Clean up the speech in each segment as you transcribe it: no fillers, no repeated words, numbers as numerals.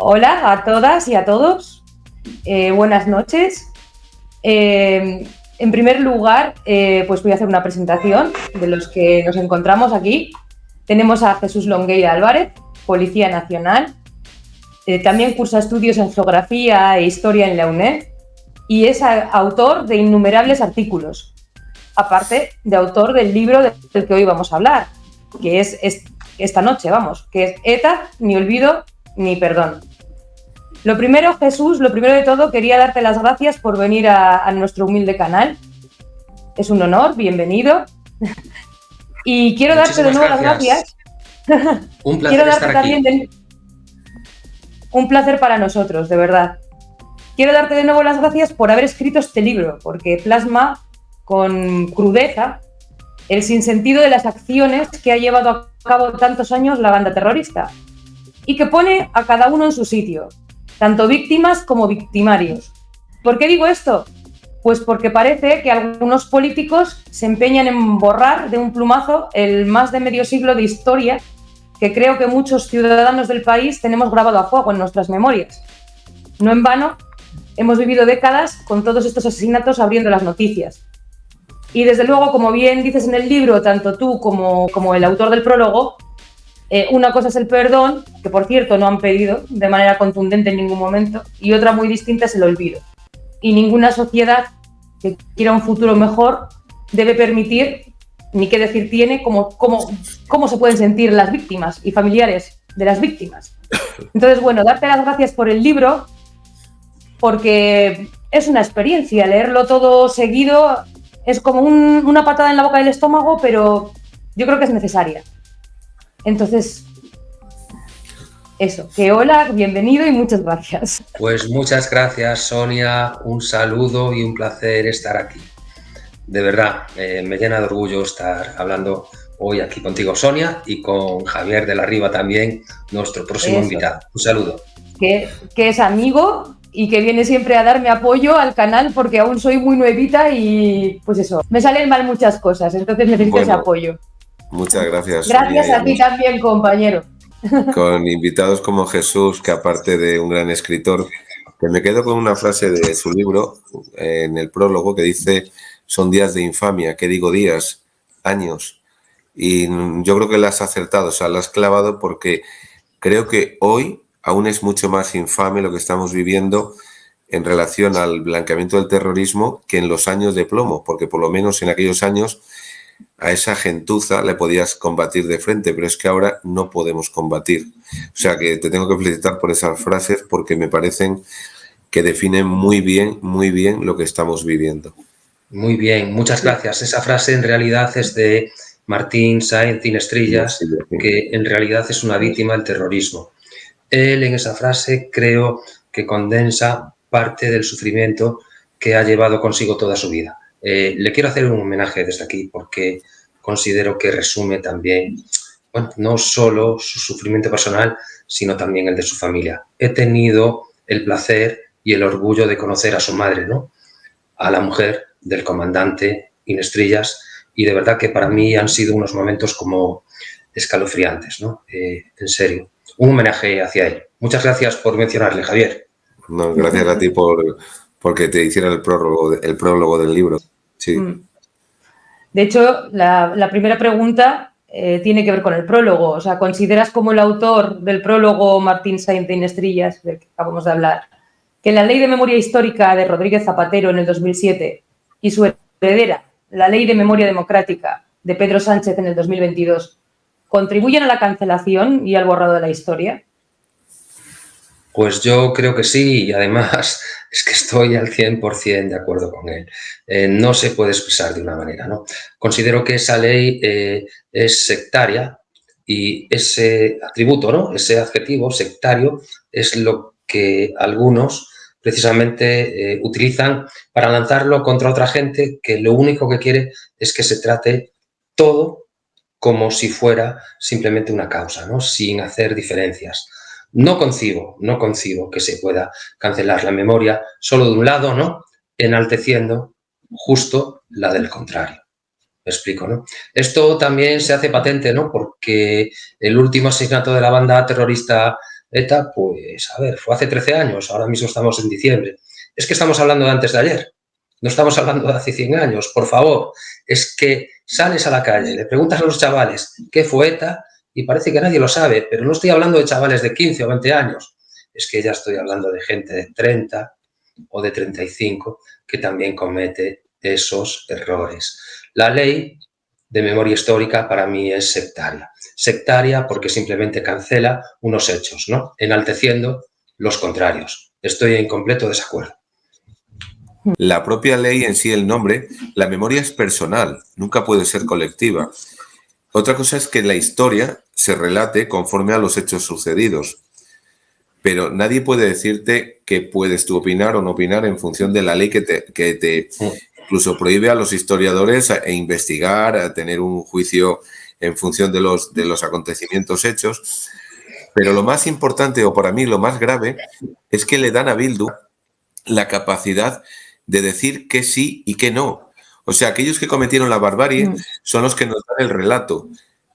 Hola a todas y a todos. Buenas noches. En primer lugar, pues voy a hacer una presentación de los que nos encontramos aquí. Tenemos a Jesús Longueira Álvarez, Policía Nacional. También cursa estudios en Geografía e Historia en la UNED y es autor de innumerables artículos, aparte de autor del libro del que hoy vamos a hablar, que es esta noche, que es ETA, ni olvido ni perdón. Lo primero, Jesús, lo primero de todo, quería darte las gracias por venir a nuestro humilde canal. Es un honor, bienvenido. Y quiero darte de nuevo las gracias. Un placer estar aquí. Un placer para nosotros, de verdad. Quiero darte de nuevo las gracias por haber escrito este libro, porque plasma con crudeza el sinsentido de las acciones que ha llevado a cabo tantos años la banda terrorista y que pone a cada uno en su sitio, tanto víctimas como victimarios. ¿Por qué digo esto? Pues porque parece que algunos políticos se empeñan en borrar de un plumazo el más de medio siglo de historia que creo que muchos ciudadanos del país tenemos grabado a fuego en nuestras memorias. No en vano, hemos vivido décadas con todos estos asesinatos abriendo las noticias. Y desde luego, como bien dices en el libro, tanto tú como el autor del prólogo, una cosa es el perdón, que por cierto no han pedido de manera contundente en ningún momento, y otra muy distinta es el olvido. Y ninguna sociedad que quiera un futuro mejor debe permitir, ni qué decir tiene, cómo se pueden sentir las víctimas y familiares de las víctimas. Entonces, bueno, darte las gracias por el libro, porque es una experiencia, leerlo todo seguido es como una patada en la boca del estómago, pero yo creo que es necesaria. Entonces, eso, que hola, bienvenido y muchas gracias. Pues muchas gracias, Sonia, un saludo y un placer estar aquí. De verdad, me llena de orgullo estar hablando hoy aquí contigo, Sonia, y con Javier de la Riva también, nuestro próximo invitado. Un saludo. Que es amigo y que viene siempre a darme apoyo al canal porque aún soy muy nuevita y pues eso, me salen mal muchas cosas, entonces necesito ese apoyo. Muchas gracias. Gracias Sonia, a ti también, compañero. Con invitados como Jesús, que aparte de un gran escritor, que me quedo con una frase de su libro, en el prólogo, que dice: son días de infamia. ¿Qué digo días? Años. Y yo creo que la has acertado, o sea, la has clavado, porque creo que hoy aún es mucho más infame lo que estamos viviendo en relación al blanqueamiento del terrorismo que en los años de plomo, porque por lo menos en aquellos años a esa gentuza le podías combatir de frente, pero es que ahora no podemos combatir. O sea que te tengo que felicitar por esas frases, porque me parecen que definen muy bien lo que estamos viviendo. Muy bien, muchas gracias. Esa frase en realidad es de Martín Sáenz Inestrillas, que en realidad es una víctima del terrorismo. Él en esa frase creo que condensa parte del sufrimiento que ha llevado consigo toda su vida. Le quiero hacer un homenaje desde aquí porque considero que resume también, bueno, no solo su sufrimiento personal, sino también el de su familia. He tenido el placer y el orgullo de conocer a su madre, ¿no? A la mujer del comandante Inestrillas, y de verdad que para mí han sido unos momentos como escalofriantes, ¿no? En serio, un homenaje hacia él. Muchas gracias por mencionarle, Javier. No, gracias a ti porque te hiciera el prólogo del libro. Sí. De hecho, la primera pregunta tiene que ver con el prólogo. O sea, ¿consideras como el autor del prólogo, Martín Sáenz de Inestrillas, del que acabamos de hablar, que la Ley de Memoria Histórica de Rodríguez Zapatero en el 2007 y su heredera, la Ley de Memoria Democrática de Pedro Sánchez en el 2022, contribuyen a la cancelación y al borrado de la historia? Pues yo creo que sí, y además es que estoy al 100% de acuerdo con él. No se puede expresar de una manera, ¿no? Considero que esa ley es sectaria, y ese atributo, ¿no? Ese adjetivo sectario es lo que algunos precisamente utilizan para lanzarlo contra otra gente que lo único que quiere es que se trate todo como si fuera simplemente una causa, ¿no? Sin hacer diferencias. No concibo que se pueda cancelar la memoria solo de un lado, ¿no? Enalteciendo justo la del contrario. Me explico, ¿no? Esto también se hace patente, ¿no? Porque el último asesinato de la banda terrorista ETA, pues, a ver, fue hace 13 años, ahora mismo estamos en diciembre. Es que estamos hablando de antes de ayer, no estamos hablando de hace 100 años, por favor. Es que sales a la calle, le preguntas a los chavales qué fue ETA y parece que nadie lo sabe, pero no estoy hablando de chavales de 15 o 20 años, es que ya estoy hablando de gente de 30 o de 35 que también comete esos errores. La ley de memoria histórica para mí es sectaria. Sectaria porque simplemente cancela unos hechos, ¿no? Enalteciendo los contrarios. Estoy en completo desacuerdo. La propia ley en sí, el nombre, la memoria es personal, nunca puede ser colectiva. Otra cosa es que la historia se relate conforme a los hechos sucedidos, pero nadie puede decirte que puedes tú opinar o no opinar en función de la ley que te incluso prohíbe a los historiadores a investigar, a tener un juicio en función de los acontecimientos hechos. Pero lo más importante, o para mí lo más grave, es que le dan a Bildu la capacidad de decir que sí y que no. O sea, aquellos que cometieron la barbarie son los que nos dan el relato.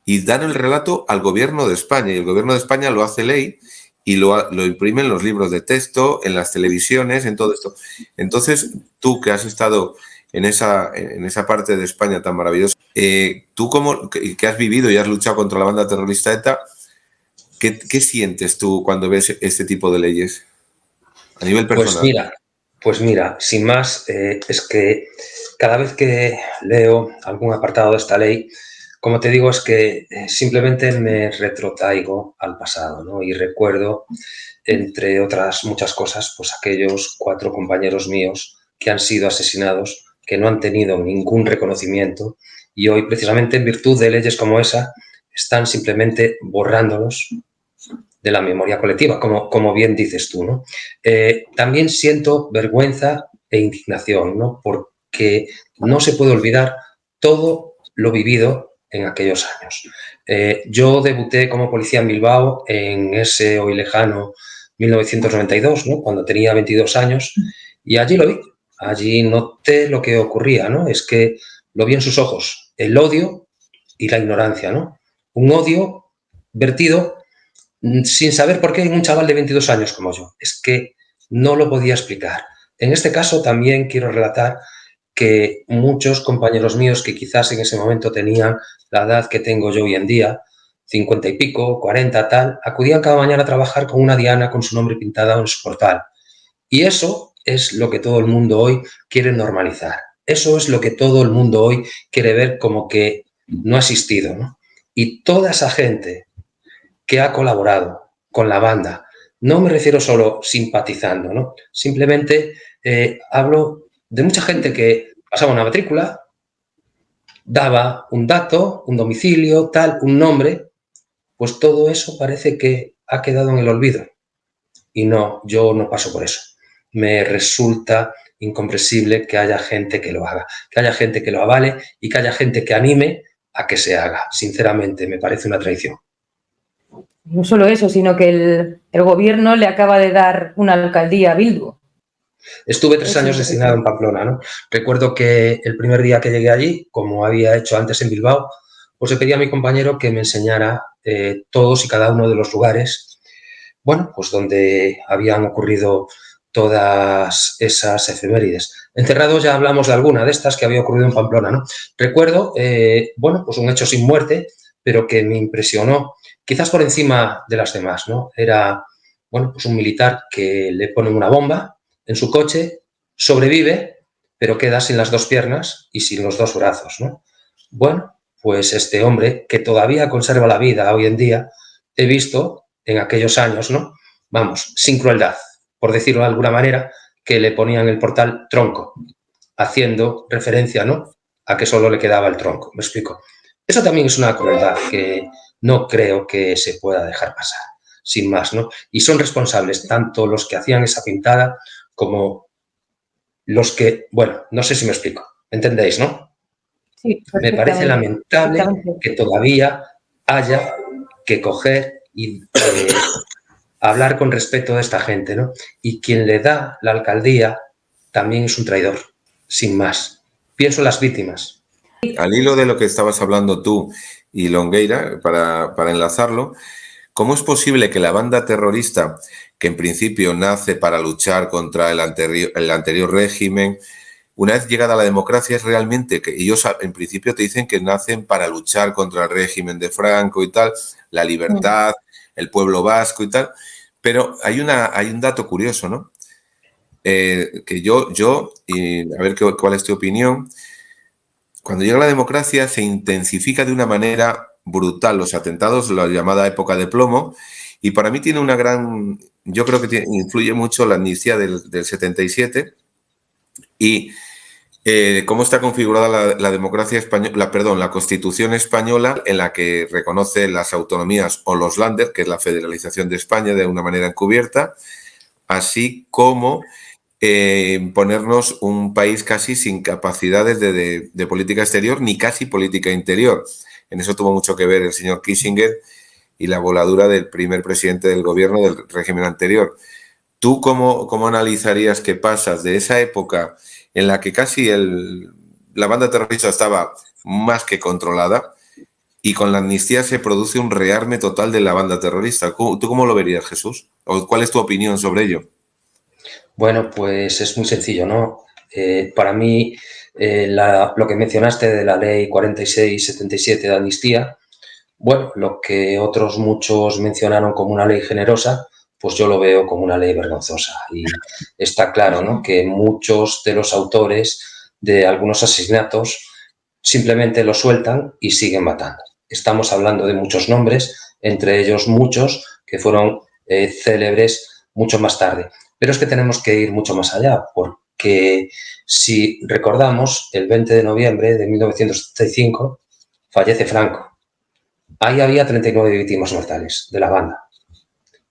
Y dan el relato al gobierno de España. Y el gobierno de España lo hace ley y lo imprime en los libros de texto, en las televisiones, en todo esto. Entonces, tú que has estado en esa parte de España tan maravillosa, tú que has vivido y has luchado contra la banda terrorista ETA, ¿qué sientes tú cuando ves este tipo de leyes a nivel personal? Pues mira, sin más, es que cada vez que leo algún apartado de esta ley, como te digo, es que simplemente me retrotraigo al pasado, ¿no? Y recuerdo, entre otras muchas cosas, pues aquellos 4 compañeros míos que han sido asesinados, que no han tenido ningún reconocimiento y hoy, precisamente en virtud de leyes como esa, están simplemente borrándolos de la memoria colectiva, como bien dices tú, ¿no? También siento vergüenza e indignación, ¿no? Porque no se puede olvidar todo lo vivido en aquellos años. Yo debuté como policía en Bilbao en ese hoy lejano 1992, ¿no? Cuando tenía 22 años, y allí lo vi, allí noté lo que ocurría, ¿no? Es que lo vi en sus ojos, el odio y la ignorancia, ¿no? Un odio vertido sin saber por qué en un chaval de 22 años como yo. Es que no lo podía explicar. En este caso también quiero relatar que muchos compañeros míos que quizás en ese momento tenían la edad que tengo yo hoy en día, 50 y pico, 40, tal, acudían cada mañana a trabajar con una diana con su nombre pintado en su portal. Y eso es lo que todo el mundo hoy quiere normalizar. Eso es lo que todo el mundo hoy quiere ver como que no ha existido, ¿no? Y toda esa gente que ha colaborado con la banda, no me refiero solo simpatizando, ¿no? Simplemente hablo de mucha gente que pasaba una matrícula, daba un dato, un domicilio, tal, un nombre, pues todo eso parece que ha quedado en el olvido. Y no, yo no paso por eso. Me resulta incomprensible que haya gente que lo haga, que haya gente que lo avale y que haya gente que anime a que se haga. Sinceramente, me parece una traición. No solo eso, sino que el gobierno le acaba de dar una alcaldía a Bildu. Estuve 3 años destinado en Pamplona, ¿no? Recuerdo que el primer día que llegué allí, como había hecho antes en Bilbao, pues le pedí a mi compañero que me enseñara todos y cada uno de los lugares, bueno, pues donde habían ocurrido todas esas efemérides. Encerrados ya hablamos de alguna de estas que había ocurrido en Pamplona, ¿no? Recuerdo, bueno, pues un hecho sin muerte, pero que me impresionó, quizás por encima de las demás, ¿no? Era, bueno, pues un militar que le ponen una bomba en su coche, sobrevive, pero queda sin las 2 piernas y sin los 2 brazos, ¿no? Bueno, pues este hombre, que todavía conserva la vida hoy en día, he visto en aquellos años, ¿no? Vamos, sin crueldad, por decirlo de alguna manera, que le ponían el portal tronco, haciendo referencia, ¿no?, a que solo le quedaba el tronco. ¿Me explico? Eso también es una crueldad que no creo que se pueda dejar pasar, sin más, ¿no? Y son responsables tanto los que hacían esa pintada como los que, bueno, no sé si me explico, ¿entendéis, no? Sí, me parece lamentable que todavía haya que coger y hablar con respeto de esta gente, ¿no? Y quien le da la alcaldía también es un traidor, sin más. Pienso en las víctimas. Al hilo de lo que estabas hablando tú y Longueira, para enlazarlo, ¿cómo es posible que la banda terrorista, que en principio nace para luchar contra el anterior régimen, una vez llegada la democracia, es realmente que ellos en principio te dicen que nacen para luchar contra el régimen de Franco y tal, la libertad, el pueblo vasco y tal, pero hay un dato curioso, ¿no? Que yo y a ver cuál es tu opinión, cuando llega la democracia se intensifica de una manera brutal los atentados, la llamada época de plomo, y para mí tiene una gran, yo creo que influye mucho la amnistía del 77 y cómo está configurada la democracia española, la Constitución española, en la que reconoce las autonomías o los Länder, que es la federalización de España de una manera encubierta, así como ponernos un país casi sin capacidades de política exterior ni casi política interior. En eso tuvo mucho que ver el señor Kissinger y la voladura del primer presidente del gobierno del régimen anterior. ¿Tú cómo analizarías que pasas de esa época en la que casi la banda terrorista estaba más que controlada y con la amnistía se produce un rearme total de la banda terrorista? ¿Tú cómo lo verías, Jesús? ¿O cuál es tu opinión sobre ello? Bueno, pues es muy sencillo, ¿no? Para mí, lo que mencionaste de la ley 46-77 de amnistía, bueno, lo que otros muchos mencionaron como una ley generosa, pues yo lo veo como una ley vergonzosa. Y está claro, ¿no?, que muchos de los autores de algunos asesinatos simplemente lo sueltan y siguen matando. Estamos hablando de muchos nombres, entre ellos muchos que fueron célebres mucho más tarde. Pero es que tenemos que ir mucho más allá, porque si recordamos, el 20 de noviembre de 1975 fallece Franco. Ahí había 39 víctimas mortales de la banda.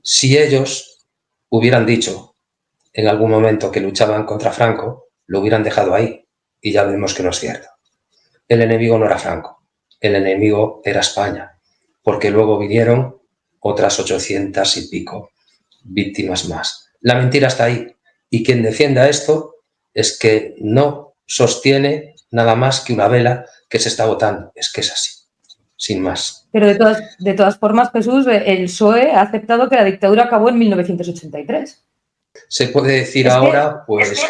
Si ellos hubieran dicho en algún momento que luchaban contra Franco, lo hubieran dejado ahí, y ya vemos que no es cierto. El enemigo no era Franco, el enemigo era España, porque luego vinieron otras 800 y pico víctimas más. La mentira está ahí, y quien defienda esto es que no sostiene nada más que una vela que se está botando. Es que es así, sin más. Pero de todas formas, Jesús, el PSOE ha aceptado que la dictadura acabó en 1983. Se puede decir ahora, pues,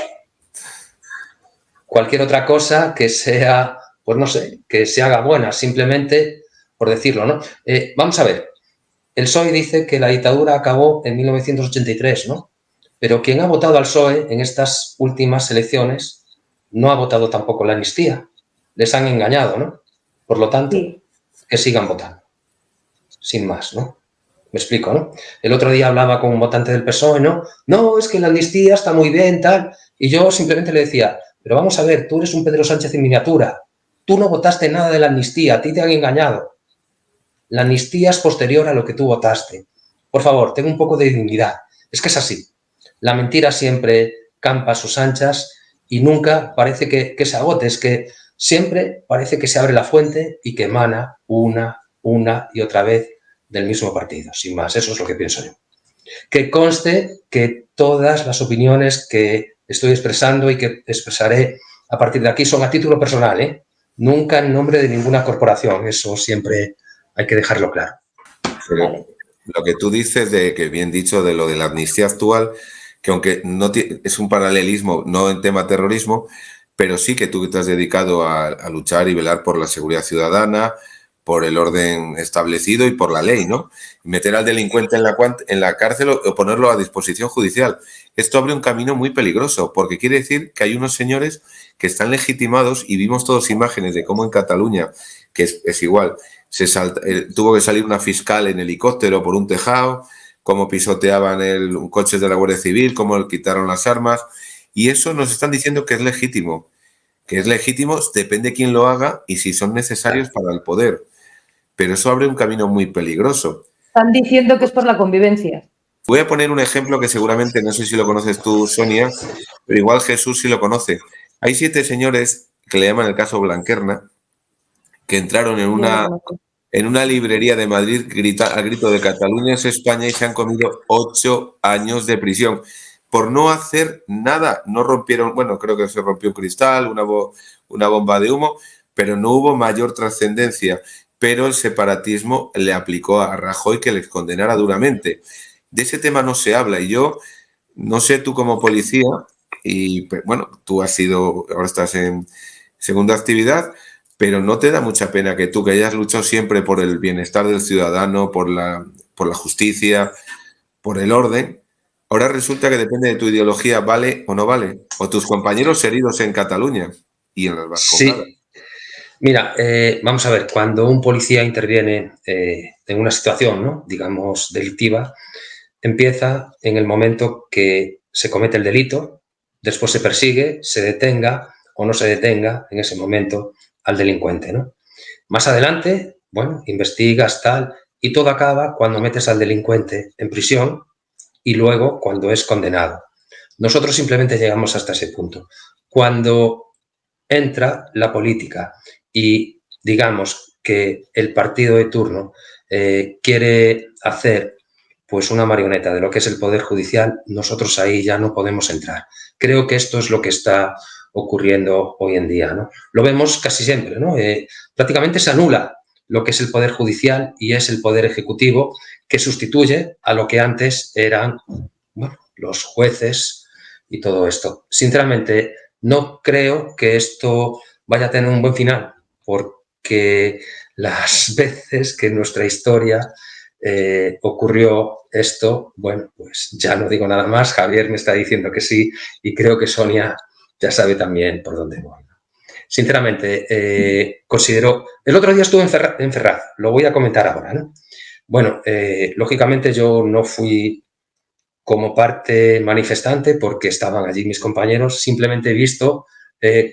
cualquier otra cosa que sea, pues no sé, que se haga buena, simplemente por decirlo, ¿no? Vamos a ver, el PSOE dice que la dictadura acabó en 1983, ¿no? Pero quien ha votado al PSOE en estas últimas elecciones no ha votado tampoco la amnistía. Les han engañado, ¿no? Por lo tanto, sí, que sigan votando. Sin más, ¿no? Me explico, ¿no? El otro día hablaba con un votante del PSOE, ¿no? No, es que la amnistía está muy bien, tal. Y yo simplemente le decía, pero vamos a ver, tú eres un Pedro Sánchez en miniatura. Tú no votaste nada de la amnistía, a ti te han engañado. La amnistía es posterior a lo que tú votaste. Por favor, ten un poco de dignidad. Es que es así. La mentira siempre campa a sus anchas y nunca parece que se agote. Es que siempre parece que se abre la fuente y que emana una y otra vez del mismo partido. Sin más, eso es lo que pienso yo. Que conste que todas las opiniones que estoy expresando y que expresaré a partir de aquí son a título personal, ¿eh? Nunca en nombre de ninguna corporación. Eso siempre hay que dejarlo claro. Pero lo que tú dices, de que bien dicho, de lo de la amnistía actual, que aunque no es un paralelismo, no en tema terrorismo, pero sí que tú te has dedicado a luchar y velar por la seguridad ciudadana, por el orden establecido y por la ley, ¿no? Meter al delincuente en la cárcel o ponerlo a disposición judicial. Esto abre un camino muy peligroso, porque quiere decir que hay unos señores que están legitimados, y vimos todos imágenes de cómo en Cataluña, que es igual, tuvo que salir una fiscal en helicóptero por un tejado, cómo pisoteaban coches de la Guardia Civil, cómo le quitaron las armas, y eso nos están diciendo que es legítimo. Que es legítimo, depende quién lo haga y si son necesarios para el poder. Pero eso abre un camino muy peligroso. Están diciendo que es por la convivencia. Voy a poner un ejemplo que seguramente, no sé si lo conoces tú, Sonia, pero igual Jesús sí lo conoce. Hay 7 señores que le llaman el caso Blanquerna, que entraron en una librería de Madrid al grito de Cataluña es España y se han comido 8 años de prisión por no hacer nada. No rompieron, bueno, creo que se rompió un cristal, una bomba de humo, pero no hubo mayor trascendencia. pero el separatismo le aplicó a Rajoy que les condenara duramente. De ese tema no se habla y yo, no sé tú como policía, y bueno, tú ahora estás en segunda actividad, pero ¿no te da mucha pena que tú, que hayas luchado siempre por el bienestar del ciudadano, por la justicia, por el orden, ahora resulta que depende de tu ideología, vale o no vale? O tus compañeros heridos en Cataluña y en las Vascongadas. Sí. Mira, vamos a ver, cuando un policía interviene en una situación, ¿no?, digamos, delictiva, empieza en el momento que se comete el delito, después se persigue, se detenga o no se detenga en ese momento al delincuente, ¿no? Más adelante, bueno, investigas, tal, y todo acaba cuando metes al delincuente en prisión y luego cuando es condenado. Nosotros simplemente llegamos hasta ese punto. Cuando entra la política y digamos que el partido de turno quiere hacer pues una marioneta de lo que es el Poder Judicial, nosotros ahí ya no podemos entrar. Creo que esto es lo que está ocurriendo hoy en día, ¿no? Lo vemos casi siempre, ¿no? Prácticamente se anula lo que es el Poder Judicial y es el Poder Ejecutivo, que sustituye a lo que antes eran, bueno, los jueces y todo esto. Sinceramente, no creo que esto vaya a tener un buen final, porque las veces que en nuestra historia ocurrió esto, bueno, pues ya no digo nada más. Javier me está diciendo que sí y creo que Sonia ya sabe también por dónde voy. Sinceramente, considero... El otro día estuve en Ferraz, lo voy a comentar ahora, ¿no? Bueno, lógicamente yo no fui como parte manifestante porque estaban allí mis compañeros, simplemente he visto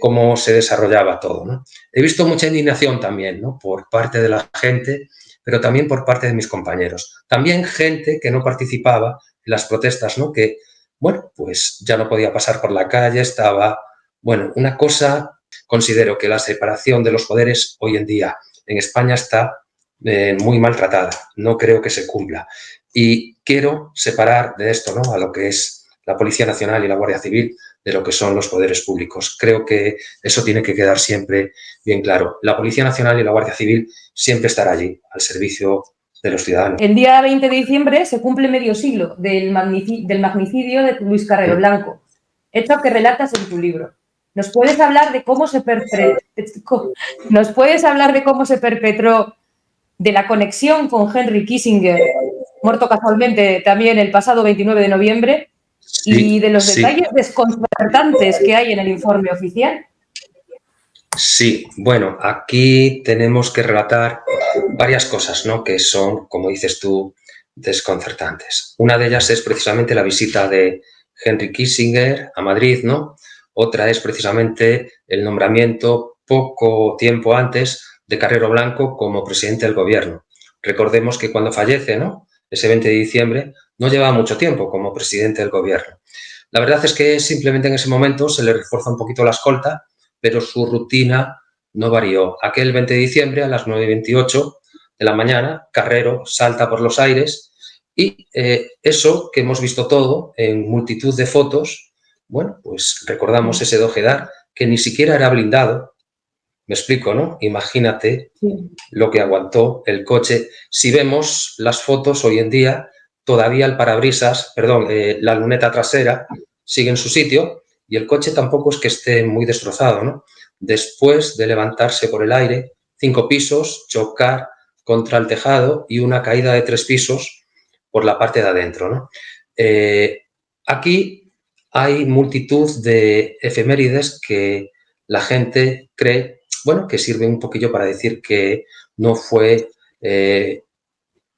cómo se desarrollaba todo, ¿no? He visto mucha indignación también, ¿no?, por parte de la gente, pero también por parte de mis compañeros. También gente que no participaba en las protestas, ¿no?, que, bueno, pues ya no podía pasar por la calle, estaba... Bueno, una cosa, considero que la separación de los poderes hoy en día en España está muy maltratada, no creo que se cumpla. Y quiero separar de esto, ¿no?, a lo que es la Policía Nacional y la Guardia Civil de lo que son los poderes públicos. Creo que eso tiene que quedar siempre bien claro. La Policía Nacional y la Guardia Civil siempre estará allí, al servicio de los ciudadanos. El día 20 de diciembre se cumple medio siglo del magnicidio de Luis Carrero Blanco, hecho que relatas en tu libro. ¿Nos puedes hablar de cómo se perpetró, de la conexión con Henry Kissinger, muerto casualmente también el pasado 29 de noviembre, y de los detalles desconcertantes que hay en el informe oficial? Sí, bueno, aquí tenemos que relatar varias cosas, ¿no?, que son, como dices tú, desconcertantes. Una de ellas es precisamente la visita de Henry Kissinger a Madrid, ¿no? Otra es precisamente el nombramiento poco tiempo antes de Carrero Blanco como presidente del gobierno. Recordemos que cuando fallece, ¿no?, ese 20 de diciembre, no llevaba mucho tiempo como presidente del gobierno. La verdad es que simplemente en ese momento se le refuerza un poquito la escolta, pero su rutina no varió. Aquel 20 de diciembre a las 9:28 de la mañana, Carrero salta por los aires y eso que hemos visto todo en multitud de fotos, bueno, pues recordamos ese Dojedar que ni siquiera era blindado. Me explico, ¿no? Imagínate lo que aguantó el coche. Si vemos las fotos hoy en día, todavía el parabrisas, perdón, la luneta trasera sigue en su sitio y el coche tampoco es que esté muy destrozado, ¿no? Después de levantarse por el aire, 5 pisos, chocar contra el tejado y una caída de 3 pisos por la parte de adentro, ¿no? Aquí hay multitud de efemérides que la gente cree, bueno, que sirve un poquillo para decir que no fue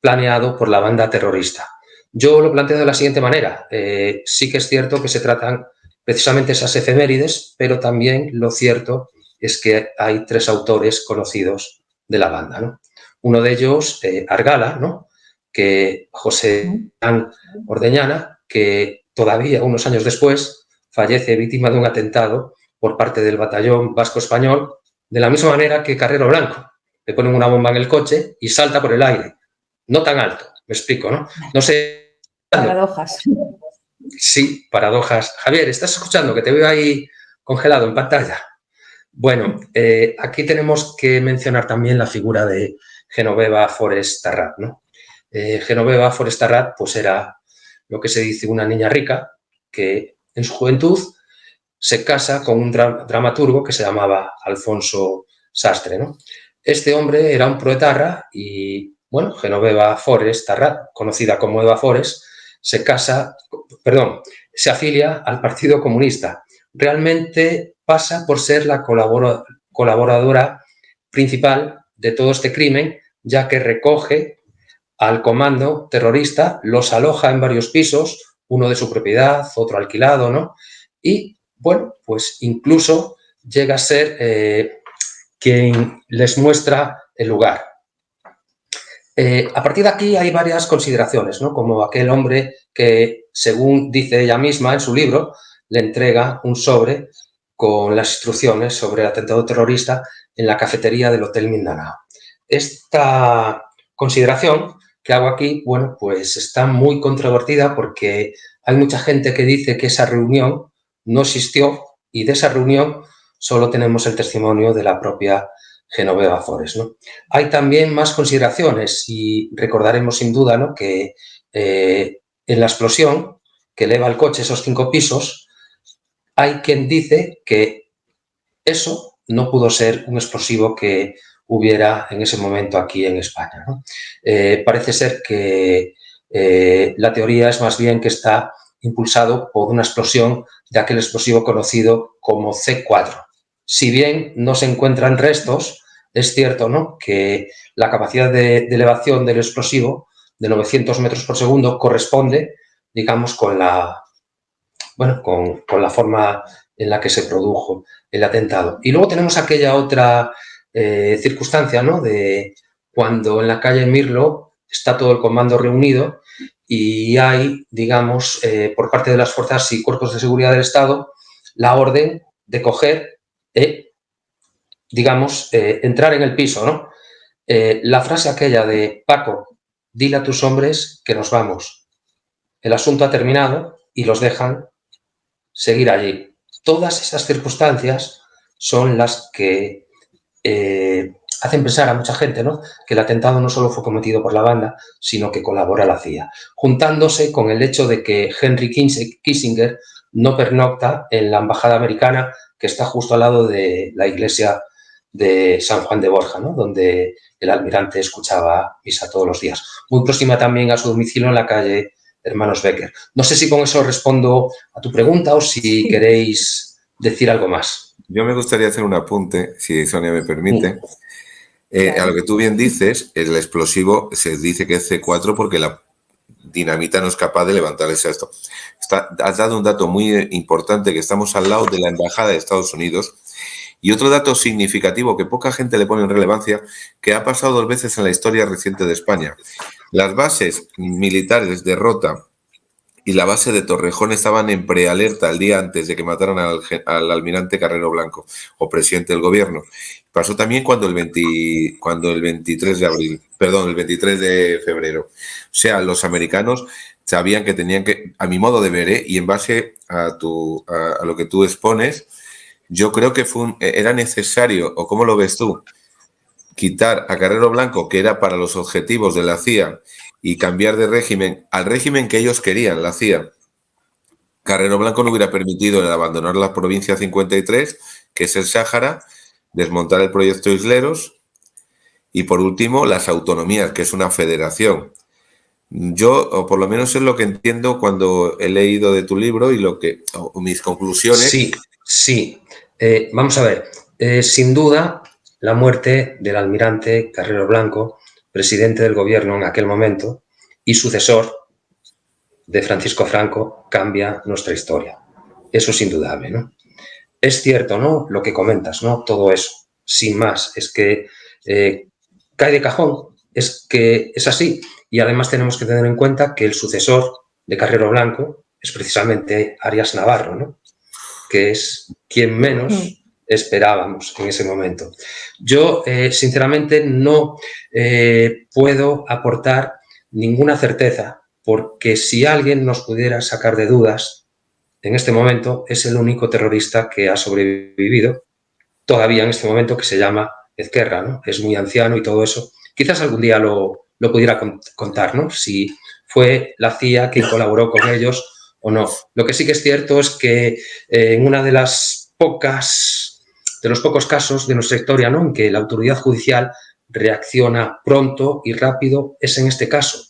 planeado por la banda terrorista. Yo lo planteo de la siguiente manera. Sí que es cierto que se tratan precisamente esas efemérides, pero también lo cierto es que hay 3 autores conocidos de la banda, ¿no? Uno de ellos, Argala, ¿no?, que José Ordeñana, que todavía unos años después fallece víctima de un atentado por parte del batallón vasco español, de la misma manera que Carrero Blanco. Le ponen una bomba en el coche y salta por el aire. No tan alto, me explico, ¿no? No sé. Paradojas. Sí, paradojas. Javier, ¿estás escuchando? Que te veo ahí congelado en pantalla. Bueno, aquí tenemos que mencionar también la figura de Genoveva Forest Tarrant, ¿no? Genoveva Forest Tarrant pues era lo que se dice una niña rica que en su juventud se casa con un dramaturgo que se llamaba Alfonso Sastre, ¿no? Este hombre era un proetarra y, bueno, Genoveva Forest Tarrant, conocida como Eva Forest, se afilia al Partido Comunista. Realmente pasa por ser la colaboradora principal de todo este crimen, ya que recoge al comando terrorista, los aloja en varios pisos, uno de su propiedad, otro alquilado, ¿no? Y, bueno, pues incluso llega a ser quien les muestra el lugar. A partir de aquí hay varias consideraciones, ¿no? Como aquel hombre que, según dice ella misma en su libro, le entrega un sobre con las instrucciones sobre el atentado terrorista en la cafetería del Hotel Mindanao. Esta consideración que hago aquí, bueno, pues está muy controvertida porque hay mucha gente que dice que esa reunión no existió y de esa reunión solo tenemos el testimonio de la propia Genoveva Forest, ¿no? Hay también más consideraciones y recordaremos sin duda, ¿no?, que en la explosión que eleva el coche esos 5 pisos, hay quien dice que eso no pudo ser un explosivo que hubiera en ese momento aquí en España, ¿no? Parece ser que la teoría es más bien que está impulsado por una explosión de aquel explosivo conocido como C4. Si bien no se encuentran restos, es cierto, ¿no?, que la capacidad de elevación del explosivo de 900 metros por segundo corresponde, digamos, con la forma en la que se produjo el atentado. Y luego tenemos aquella otra circunstancia, ¿no?, de cuando en la calle Mirlo está todo el comando reunido y hay, digamos, por parte de las fuerzas y cuerpos de seguridad del Estado, la orden de coger, entrar en el piso, ¿no? La frase aquella de Paco, dile a tus hombres que nos vamos. El asunto ha terminado y los dejan seguir allí. Todas esas circunstancias son las que hacen pensar a mucha gente, ¿no?, que el atentado no solo fue cometido por la banda, sino que colabora la CIA, juntándose con el hecho de que Henry Kissinger no pernocta en la embajada americana que está justo al lado de la iglesia de San Juan de Borja, ¿no?, donde el almirante escuchaba misa todos los días. Muy próxima también a su domicilio en la calle Hermanos Becker. No sé si con eso respondo a tu pregunta o si queréis decir algo más. Yo me gustaría hacer un apunte, si Sonia me permite. A lo que tú bien dices, el explosivo se dice que es C4 porque la dinamita no es capaz de levantar esto. Has dado un dato muy importante, que estamos al lado de la Embajada de Estados Unidos. Y otro dato significativo que poca gente le pone en relevancia, que ha pasado 2 veces en la historia reciente de España. Las bases militares de Rota y la base de Torrejón estaban en prealerta el día antes de que mataran al almirante Carrero Blanco, o presidente del gobierno. Pasó también cuando el 23 de febrero. O sea, los americanos sabían que tenían que, a mi modo de ver, y en base a lo que tú expones, yo creo que era necesario, o ¿cómo lo ves tú?, quitar a Carrero Blanco, que era para los objetivos de la CIA, y cambiar de régimen al régimen que ellos querían, la CIA. Carrero Blanco no hubiera permitido el abandonar la provincia 53, que es el Sáhara, desmontar el proyecto Isleros y, por último, las autonomías, que es una federación. Yo, o por lo menos es lo que entiendo cuando he leído de tu libro y mis conclusiones. Sí. Vamos a ver. Sin duda, la muerte del almirante Carrero Blanco, presidente del gobierno en aquel momento y sucesor de Francisco Franco, cambia nuestra historia. Eso es indudable, ¿no? Es cierto, ¿no?, lo que comentas, ¿no?, todo eso, sin más, es que cae de cajón, es que es así. Y además tenemos que tener en cuenta que el sucesor de Carrero Blanco es precisamente Arias Navarro, ¿no?, que es quien menos esperábamos en ese momento. Yo, sinceramente, no puedo aportar ninguna certeza, porque si alguien nos pudiera sacar de dudas, en este momento es el único terrorista que ha sobrevivido todavía en este momento, que se llama Ezquerra, ¿no? Es muy anciano y todo eso, Quizás algún día lo pudiera contar, ¿no? Si fue la CIA quien colaboró con ellos o no. Lo que sí que es cierto es que en una de los pocos casos de nuestra historia, ¿no?, en que la autoridad judicial reacciona pronto y rápido, es en este caso,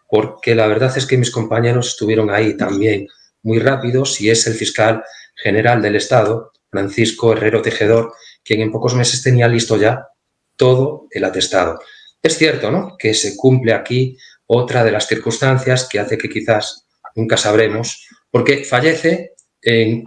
porque la verdad es que mis compañeros estuvieron ahí también muy rápidos y es el fiscal general del Estado, Francisco Herrero Tejedor, quien en pocos meses tenía listo ya todo el atestado. Es cierto, ¿no?, que se cumple aquí otra de las circunstancias que hace que quizás nunca sabremos, porque fallece en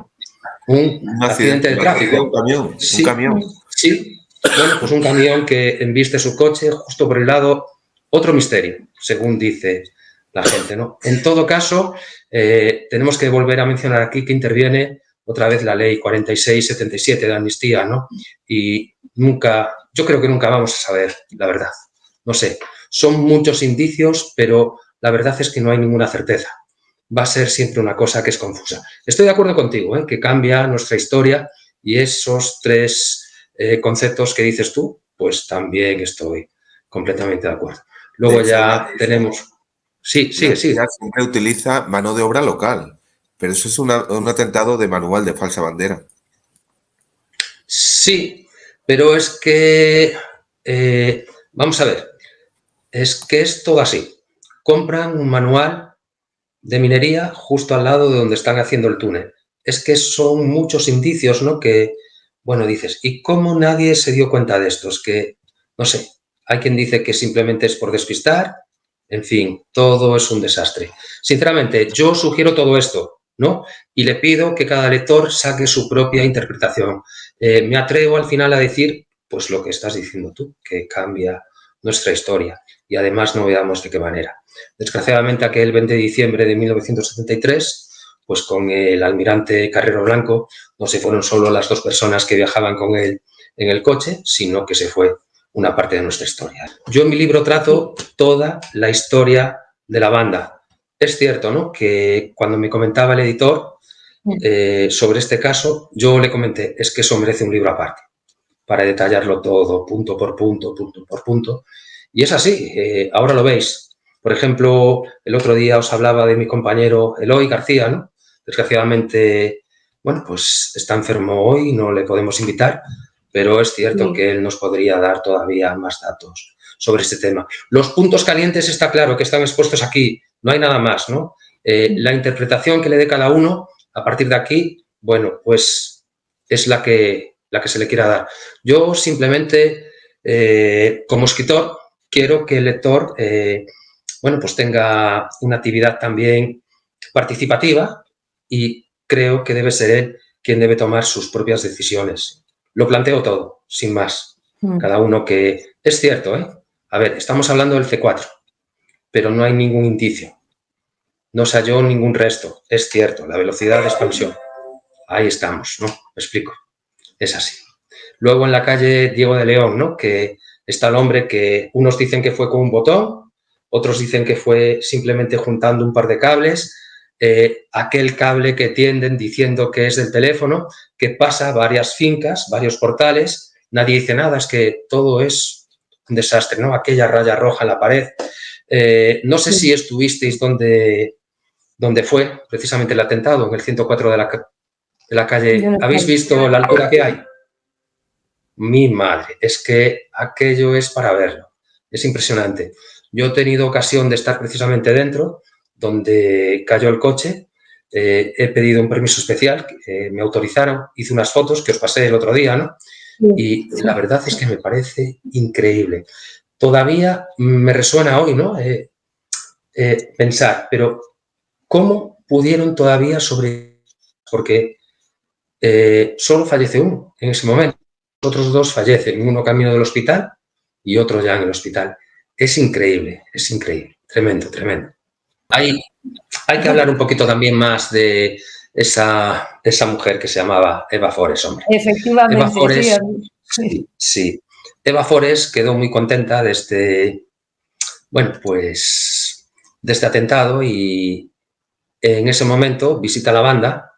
un accidente de tráfico. Un camión. Sí, un camión. Sí, bueno, pues un camión que embiste su coche justo por el lado, otro misterio, según dice la gente, ¿no? En todo caso, tenemos que volver a mencionar aquí que interviene otra vez la ley 4677 de amnistía, ¿no? Y yo creo que nunca vamos a saber la verdad. No sé, son muchos indicios, pero la verdad es que no hay ninguna certeza. Va a ser siempre una cosa que es confusa. Estoy de acuerdo contigo, que cambia nuestra historia y esos tres conceptos que dices tú, pues también estoy completamente de acuerdo. Luego ya tenemos... Sí. Siempre utiliza mano de obra local, pero eso es un atentado de manual de falsa bandera. Sí, pero es que... vamos a ver, es que es todo así. Compran un manual de minería justo al lado de donde están haciendo el túnel. Es que son muchos indicios, ¿no?, que, bueno, dices, ¿y cómo nadie se dio cuenta de esto? Es que, no sé, hay quien dice que simplemente es por despistar, en fin, todo es un desastre. Sinceramente, yo sugiero todo esto, ¿no?, y le pido que cada lector saque su propia interpretación. Me atrevo al final a decir, pues lo que estás diciendo tú, que cambia nuestra historia y además no veamos de qué manera. Desgraciadamente, aquel 20 de diciembre de 1973, pues con el almirante Carrero Blanco, no se fueron solo las dos personas que viajaban con él en el coche, sino que se fue una parte de nuestra historia. Yo en mi libro trato toda la historia de la banda. Es cierto, ¿no?, que cuando me comentaba el editor sobre este caso, yo le comenté, es que eso merece un libro aparte, para detallarlo todo, punto por punto, punto por punto. Y es así, ahora lo veis. Por ejemplo, el otro día os hablaba de mi compañero Eloy García, ¿no? Desgraciadamente, bueno, pues está enfermo hoy, no le podemos invitar, pero es cierto que él nos podría dar todavía más datos sobre este tema. Los puntos calientes está claro que están expuestos aquí, no hay nada más, ¿no? La interpretación que le dé cada uno, a partir de aquí, bueno, pues es la que se le quiera dar. Yo simplemente, como escritor, quiero que el lector, bueno, pues tenga una actividad también participativa y creo que debe ser él quien debe tomar sus propias decisiones. Lo planteo todo, sin más. Cada uno que... Es cierto, ¿eh? A ver, estamos hablando del C4, pero no hay ningún indicio. No se halló ningún resto. Es cierto, la velocidad de expansión. Ahí estamos, ¿no? Me explico. Es así. Luego en la calle Diego de León, ¿no?, que está el hombre que unos dicen que fue con un botón, otros dicen que fue simplemente juntando un par de cables, aquel cable que tienden diciendo que es del teléfono, que pasa varias fincas, varios portales, nadie dice nada, es que todo es un desastre, ¿no? Aquella raya roja en la pared. No sé si estuvisteis donde fue precisamente el atentado, en el 104 de la calle. ¿Habéis visto la altura que hay? Mi madre, es que aquello es para verlo, es impresionante. Yo he tenido ocasión de estar precisamente dentro, donde cayó el coche, he pedido un permiso especial, me autorizaron, hice unas fotos que os pasé el otro día, ¿no? Y la verdad es que me parece increíble. Todavía me resuena hoy, ¿no?, pensar, pero ¿cómo pudieron todavía sobrevivir? Porque solo fallece uno en ese momento. Los otros dos fallecen, uno camino del hospital y otro ya en el hospital. Es increíble, tremendo, tremendo. Hay que hablar un poquito también más de esa mujer que se llamaba Eva Fores, hombre. Efectivamente, Eva Fores, sí. Eva Fores quedó muy contenta de este atentado y en ese momento visita la banda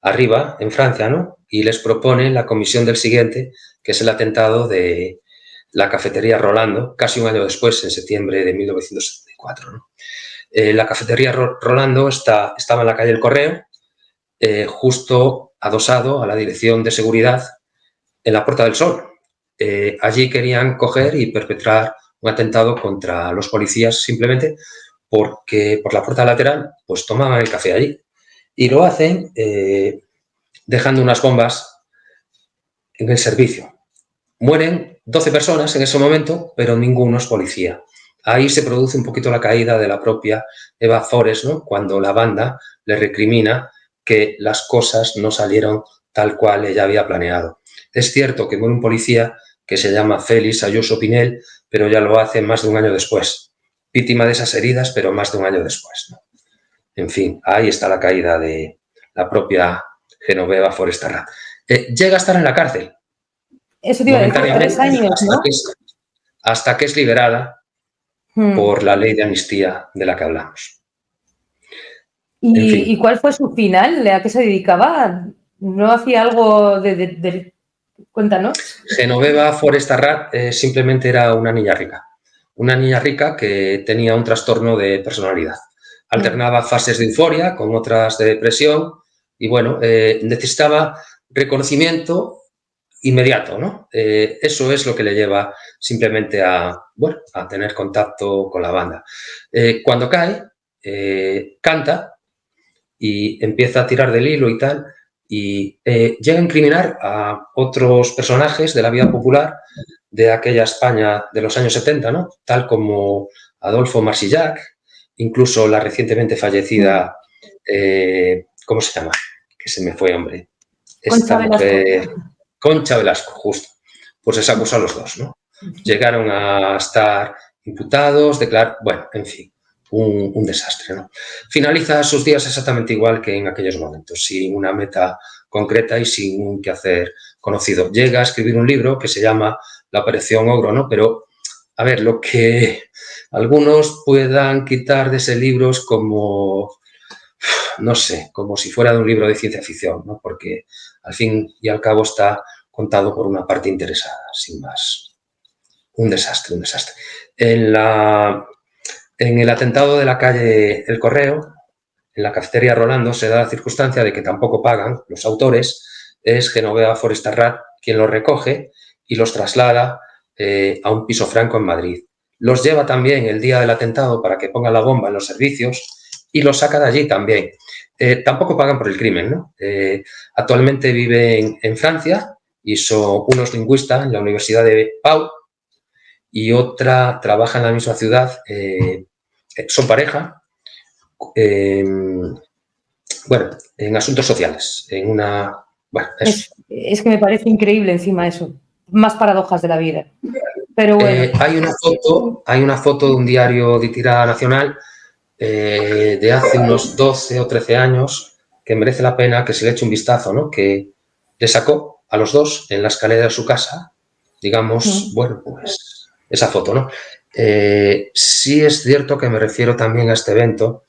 arriba, en Francia, ¿no?, y les propone la comisión del siguiente, que es el atentado de la cafetería Rolando, casi un año después, en septiembre de 1974, ¿no? La cafetería Rolando estaba en la calle El Correo, justo adosado a la dirección de seguridad en la Puerta del Sol. Allí querían coger y perpetrar un atentado contra los policías simplemente porque por la puerta lateral pues tomaban el café allí. Y lo hacen dejando unas bombas en el servicio. Mueren 12 personas en ese momento, pero ninguno es policía. Ahí se produce un poquito la caída de la propia Eva Forest, ¿no? Cuando la banda le recrimina que las cosas no salieron tal cual ella había planeado. Es cierto que muere un policía que se llama Félix Ayuso Pinel, pero ya lo hace más de un año después. Víctima de esas heridas, pero más de un año después, ¿no? En fin, ahí está la caída de la propia Genoveva Forest Arrad. Llega a estar en la cárcel. Eso te iba a decir, 3 años, ¿no? Hasta que es liberada por la ley de amnistía de la que hablamos. ¿Y cuál fue su final? ¿A qué se dedicaba? ¿No hacía algo de... Cuéntanos. Genoveva Forest Arrad simplemente era una niña rica. Una niña rica que tenía un trastorno de personalidad. Alternaba fases de euforia con otras de depresión y, bueno, necesitaba reconocimiento inmediato, ¿no? Eso es lo que le lleva simplemente a tener contacto con la banda. Cuando cae, canta y empieza a tirar del hilo y tal, y llega a incriminar a otros personajes de la vida popular de aquella España de los años 70, ¿no? Tal como Adolfo Marsillac, incluso la recientemente fallecida, ¿cómo se llama? Que se me fue, hombre. Concha Velasco. Concha Velasco, justo. Pues les acusó a los dos, ¿no? Llegaron a estar imputados, bueno, en fin, un desastre, ¿no? Finaliza sus días exactamente igual que en aquellos momentos, sin una meta concreta y sin un quehacer conocido. Llega a escribir un libro que se llama La Operación Ogro, ¿no? Pero, a ver, lo que algunos puedan quitar de ese libro es como, no sé, como si fuera de un libro de ciencia ficción, ¿no? Porque al fin y al cabo está contado por una parte interesada, sin más. Un desastre, un desastre. En el atentado de la calle El Correo, en la cafetería Rolando, se da la circunstancia de que tampoco pagan los autores. Es Genoveva Forest Arrad quien los recoge y los traslada a un piso franco en Madrid. Los lleva también el día del atentado para que pongan la bomba en los servicios y los saca de allí también. Tampoco pagan por el crimen, ¿no? Actualmente viven en Francia y uno es lingüista en la Universidad de Pau y otra trabaja en la misma ciudad. Son pareja, en asuntos sociales, en una... Bueno, eso. Es que me parece increíble encima eso, más paradojas de la vida. Pero bueno. Hay una foto de un diario de tirada nacional de hace unos 12 o 13 años que merece la pena que se le eche un vistazo, ¿no? Que le sacó a los dos en la escalera de su casa, digamos, bueno, pues esa foto, ¿no? Sí es cierto que me refiero también a este evento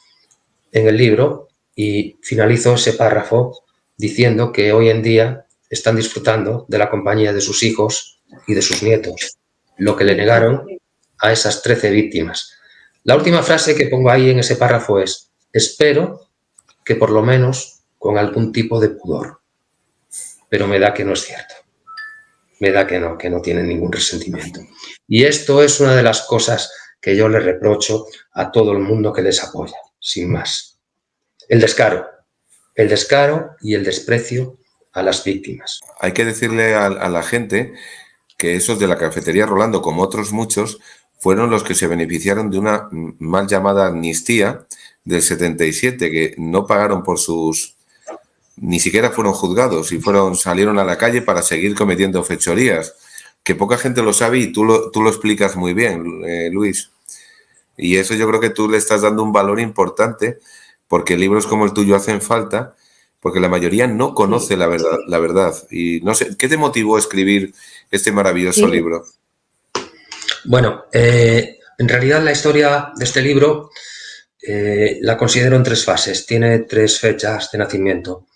en el libro y finalizo ese párrafo diciendo que hoy en día están disfrutando de la compañía de sus hijos y de sus nietos, lo que le negaron a esas 13 víctimas. La última frase que pongo ahí en ese párrafo es: espero que por lo menos con algún tipo de pudor, pero me da que no es cierto. Me da que no tienen ningún resentimiento. Y esto es una de las cosas que yo le reprocho a todo el mundo que les apoya, sin más. El descaro y el desprecio a las víctimas. Hay que decirle a la gente que esos de la cafetería Rolando, como otros muchos, fueron los que se beneficiaron de una mal llamada amnistía del 77, que no pagaron por sus... ni siquiera fueron juzgados y salieron a la calle para seguir cometiendo fechorías, que poca gente lo sabe y tú lo explicas muy bien, Luis. Y eso yo creo que tú le estás dando un valor importante, porque libros como el tuyo hacen falta, porque la mayoría no conoce la verdad. Y no sé, ¿qué te motivó a escribir este maravilloso libro? Bueno, en realidad la historia de este libro la considero en 3 fases. Tiene 3 fechas de nacimiento.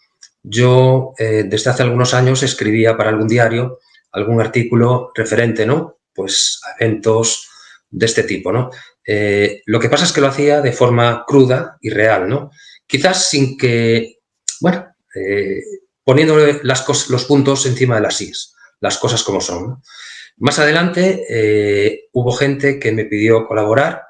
Yo desde hace algunos años escribía para algún diario algún artículo referente, ¿no?, pues, a eventos de este tipo, ¿no? Lo que pasa es que lo hacía de forma cruda y real, ¿no? Quizás sin que, bueno, poniéndole los puntos encima de las is, las cosas como son, ¿no? Más adelante hubo gente que me pidió colaborar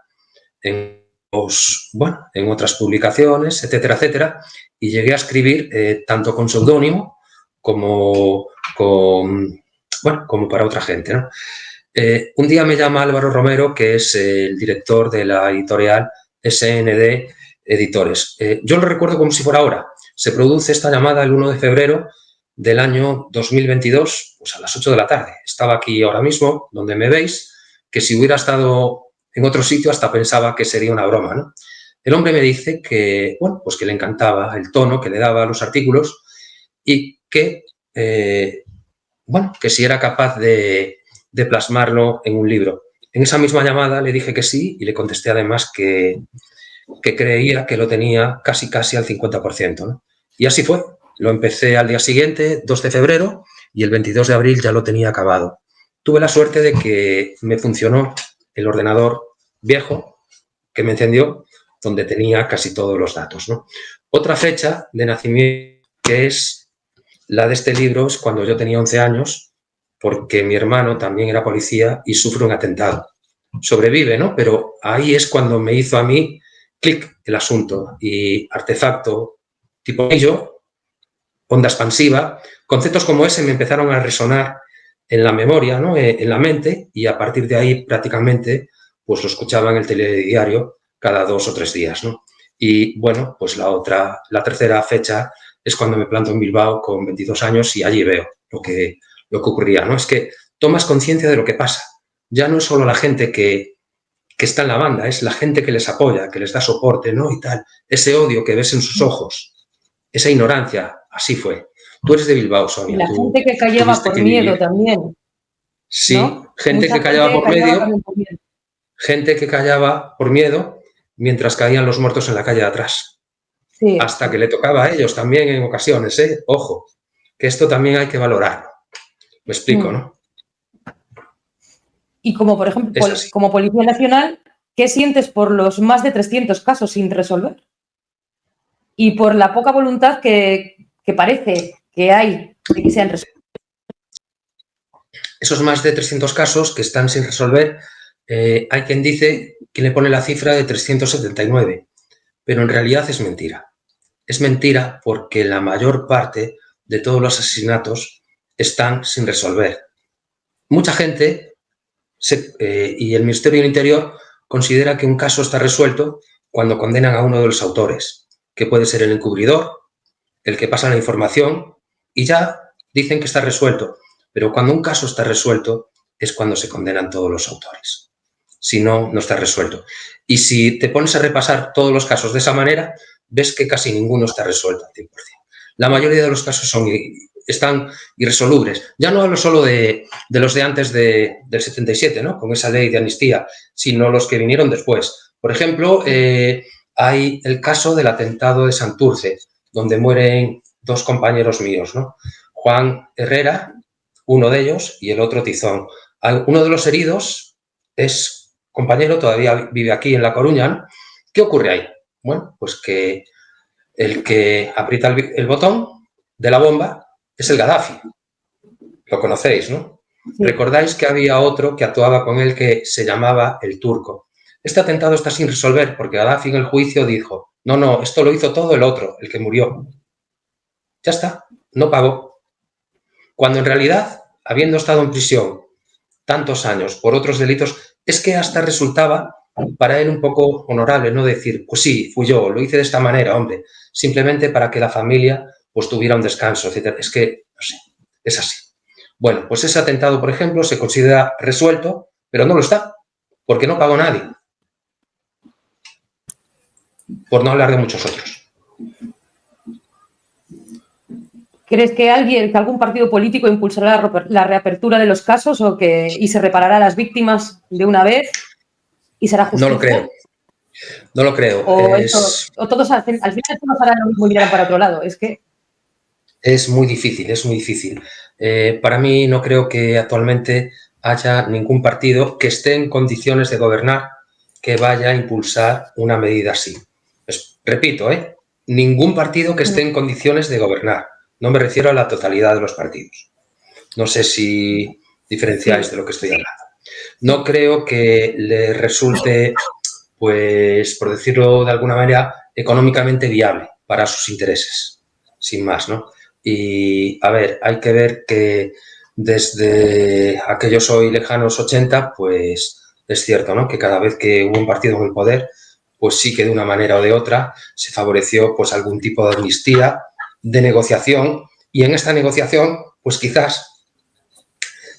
en otras publicaciones, etcétera, etcétera, y llegué a escribir tanto con seudónimo como para otra gente, ¿no? Un día me llama Álvaro Romero, que es el director de la editorial SND Editores. Yo lo recuerdo como si fuera ahora. Se produce esta llamada el 1 de febrero del año 2022, pues a las 8 de la tarde. Estaba aquí ahora mismo, donde me veis, que si hubiera estado en otro sitio hasta pensaba que sería una broma, ¿no? El hombre me dice que, bueno, pues que le encantaba el tono que le daba a los artículos y que, que si era capaz de plasmarlo en un libro. En esa misma llamada le dije que sí y le contesté además que creía que lo tenía casi al 50%, ¿no? Y así fue. Lo empecé al día siguiente, 2 de febrero, y el 22 de abril ya lo tenía acabado. Tuve la suerte de que me funcionó el ordenador viejo que me encendió, donde tenía casi todos los datos, ¿no? Otra fecha de nacimiento que es la de este libro es cuando yo tenía 11 años, porque mi hermano también era policía y sufre un atentado. Sobrevive, ¿no? Pero ahí es cuando me hizo a mí clic el asunto y artefacto, tipo anillo, onda expansiva, conceptos como ese me empezaron a resonar en la memoria, ¿no? En la mente, y a partir de ahí prácticamente pues lo escuchaba en el telediario cada 2 o 3 días, ¿no? Y bueno, pues la tercera fecha es cuando me planto en Bilbao con 22 años y allí veo lo que ocurría, ¿no? Es que tomas conciencia de lo que pasa. Ya no es solo la gente que está en la banda, es la gente que les apoya, que les da soporte, ¿no? Y tal. Ese odio que ves en sus ojos, esa ignorancia, así fue. Tú eres de Bilbao, Sonia. Y la gente que callaba por miedo también. Sí, ¿no? gente que callaba por miedo. Gente que callaba por miedo mientras caían los muertos en la calle de atrás. Sí. Hasta que le tocaba a ellos también en ocasiones, ¿eh? Ojo, que esto también hay que valorarlo. Me explico, ¿no? Y como, por ejemplo, como Policía Nacional, ¿qué sientes por los más de 300 casos sin resolver? Y por la poca voluntad que parece que hay de que sean resueltos. Esos más de 300 casos que están sin resolver, hay quien dice que le pone la cifra de 379, pero en realidad es mentira. Es mentira porque la mayor parte de todos los asesinatos están sin resolver. Mucha gente y el Ministerio del Interior considera que un caso está resuelto cuando condenan a uno de los autores, que puede ser el encubridor, el que pasa la información, y ya dicen que está resuelto. Pero cuando un caso está resuelto es cuando se condenan todos los autores. Si no, no está resuelto. Y si te pones a repasar todos los casos de esa manera, ves que casi ninguno está resuelto al 100%. La mayoría de los casos están irresolubles. Ya no hablo solo de los de antes del 77, ¿no? Con esa ley de amnistía, sino los que vinieron después. Por ejemplo, hay el caso del atentado de Santurce, donde mueren 2 compañeros míos, ¿no? Juan Herrera, uno de ellos, y el otro Tizón. Uno de los heridos es compañero, todavía vive aquí en La Coruña, ¿no? ¿Qué ocurre ahí? Bueno, pues que el que aprieta el botón de la bomba es el Gaddafi. Lo conocéis, ¿no? Sí. Recordáis que había otro que actuaba con él que se llamaba el Turco. Este atentado está sin resolver porque Gaddafi en el juicio dijo, no, esto lo hizo todo el otro, el que murió. Ya está, no pagó. Cuando en realidad, habiendo estado en prisión tantos años por otros delitos, es que hasta resultaba para él un poco honorable, no decir, pues sí, fui yo, lo hice de esta manera, hombre, simplemente para que la familia pues tuviera un descanso, etc. Es que, no sé, es así. Bueno, pues ese atentado, por ejemplo, se considera resuelto, pero no lo está, porque no pagó nadie. Por no hablar de muchos otros. ¿Crees que algún partido político impulsará la reapertura de los casos y se reparará a las víctimas de una vez y será justicia? No lo creo. No lo creo. O todos al final todos harán lo mismo y irán para otro lado. Es que... Es muy difícil, es muy difícil. Para mí no creo que actualmente haya ningún partido que esté en condiciones de gobernar que vaya a impulsar una medida así. Repito, ningún partido que esté en condiciones de gobernar. No me refiero a la totalidad de los partidos. No sé si diferenciáis de lo que estoy hablando. No creo que le resulte, pues, por decirlo de alguna manera, económicamente viable para sus intereses, sin más, ¿no? Y, a ver, hay que ver que desde aquellos hoy lejanos 80, pues es cierto, ¿no?, que cada vez que hubo un partido en el poder, pues sí que de una manera o de otra se favoreció pues algún tipo de amnistía, de negociación, y en esta negociación, pues quizás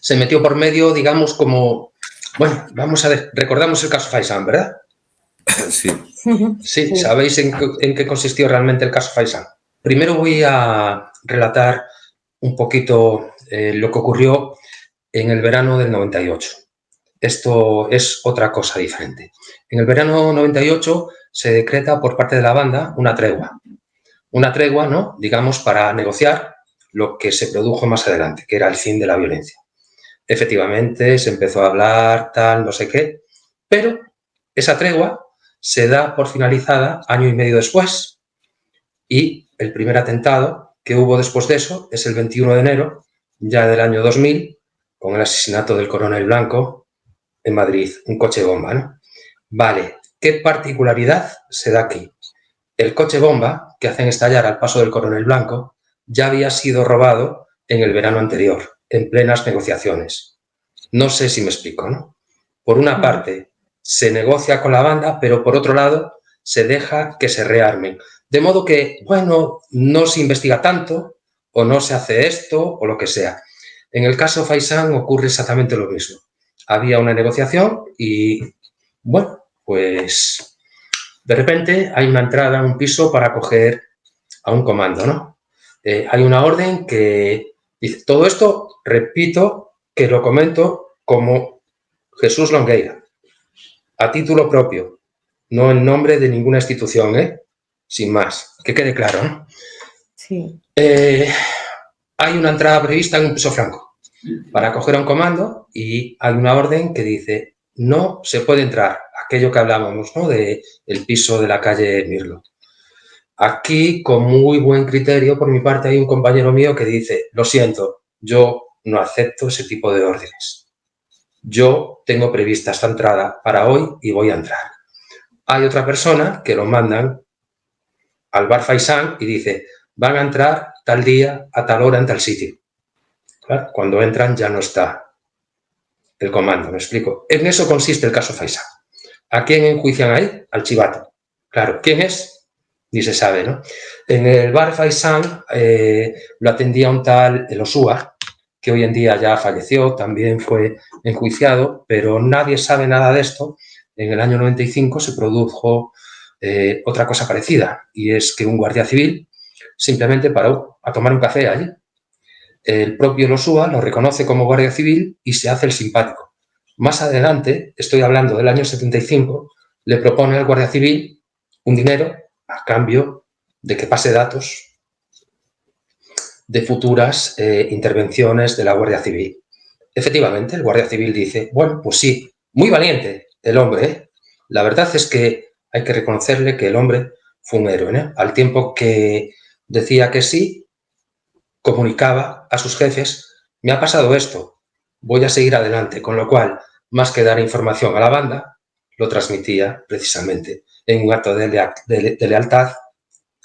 se metió por medio, digamos, como, bueno, vamos a ver, recordamos el caso Faisán, ¿verdad? Sí. Sí, ¿sabéis en qué consistió realmente el caso Faisán? Primero voy a relatar un poquito lo que ocurrió en el verano del 98. Esto es otra cosa diferente. En el verano 98 se decreta por parte de la banda una tregua. Una tregua, ¿no?, digamos, para negociar lo que se produjo más adelante, que era el fin de la violencia. Efectivamente, se empezó a hablar, tal, no sé qué, pero esa tregua se da por finalizada año y medio después, y el primer atentado que hubo después de eso es el 21 de enero, ya del año 2000, con el asesinato del coronel Blanco en Madrid, un coche bomba, ¿no? Vale, ¿qué particularidad se da aquí? El coche bomba que hacen estallar al paso del coronel Blanco ya había sido robado en el verano anterior, en plenas negociaciones. No sé si me explico, ¿no? Por una parte, se negocia con la banda, pero por otro lado, se deja que se rearmen. De modo que, bueno, no se investiga tanto, o no se hace esto, o lo que sea. En el caso Faisán ocurre exactamente lo mismo. Había una negociación y, bueno, pues de repente hay una entrada a un piso para acoger a un comando, ¿no? Hay una orden que dice, todo esto, repito, que lo comento como Jesús Longueira, a título propio, no en nombre de ninguna institución, sin más, que quede claro, ¿no? Sí. Hay una entrada prevista en un piso franco para acoger a un comando y hay una orden que dice no se puede entrar, aquello que hablábamos, ¿no?, del piso de la calle Mirlo. Aquí, con muy buen criterio, por mi parte, hay un compañero mío que dice, lo siento, yo no acepto ese tipo de órdenes. Yo tengo prevista esta entrada para hoy y voy a entrar. Hay otra persona que lo mandan al bar Faisán y dice, van a entrar tal día, a tal hora, en tal sitio. Claro, cuando entran ya no está el comando, ¿me explico? En eso consiste el caso Faisán. ¿A quién enjuician ahí? Al chivato. Claro, ¿quién es? Ni se sabe, ¿no? En el bar Faisán lo atendía un tal El Osúa, que hoy en día ya falleció, también fue enjuiciado, pero nadie sabe nada de esto. En el año 95 se produjo otra cosa parecida, y es que un guardia civil simplemente paró a tomar un café allí. El propio El Osúa lo reconoce como guardia civil y se hace el simpático. Más adelante, estoy hablando del año 75, le propone al guardia civil un dinero a cambio de que pase datos de futuras intervenciones de la Guardia Civil. Efectivamente, el Guardia Civil dice, bueno, pues sí, muy valiente el hombre, ¿eh? La verdad es que hay que reconocerle que el hombre fue un héroe, ¿no? Al tiempo que decía que sí, comunicaba a sus jefes, me ha pasado esto, voy a seguir adelante, con lo cual, más que dar información a la banda, lo transmitía precisamente en un acto de lealtad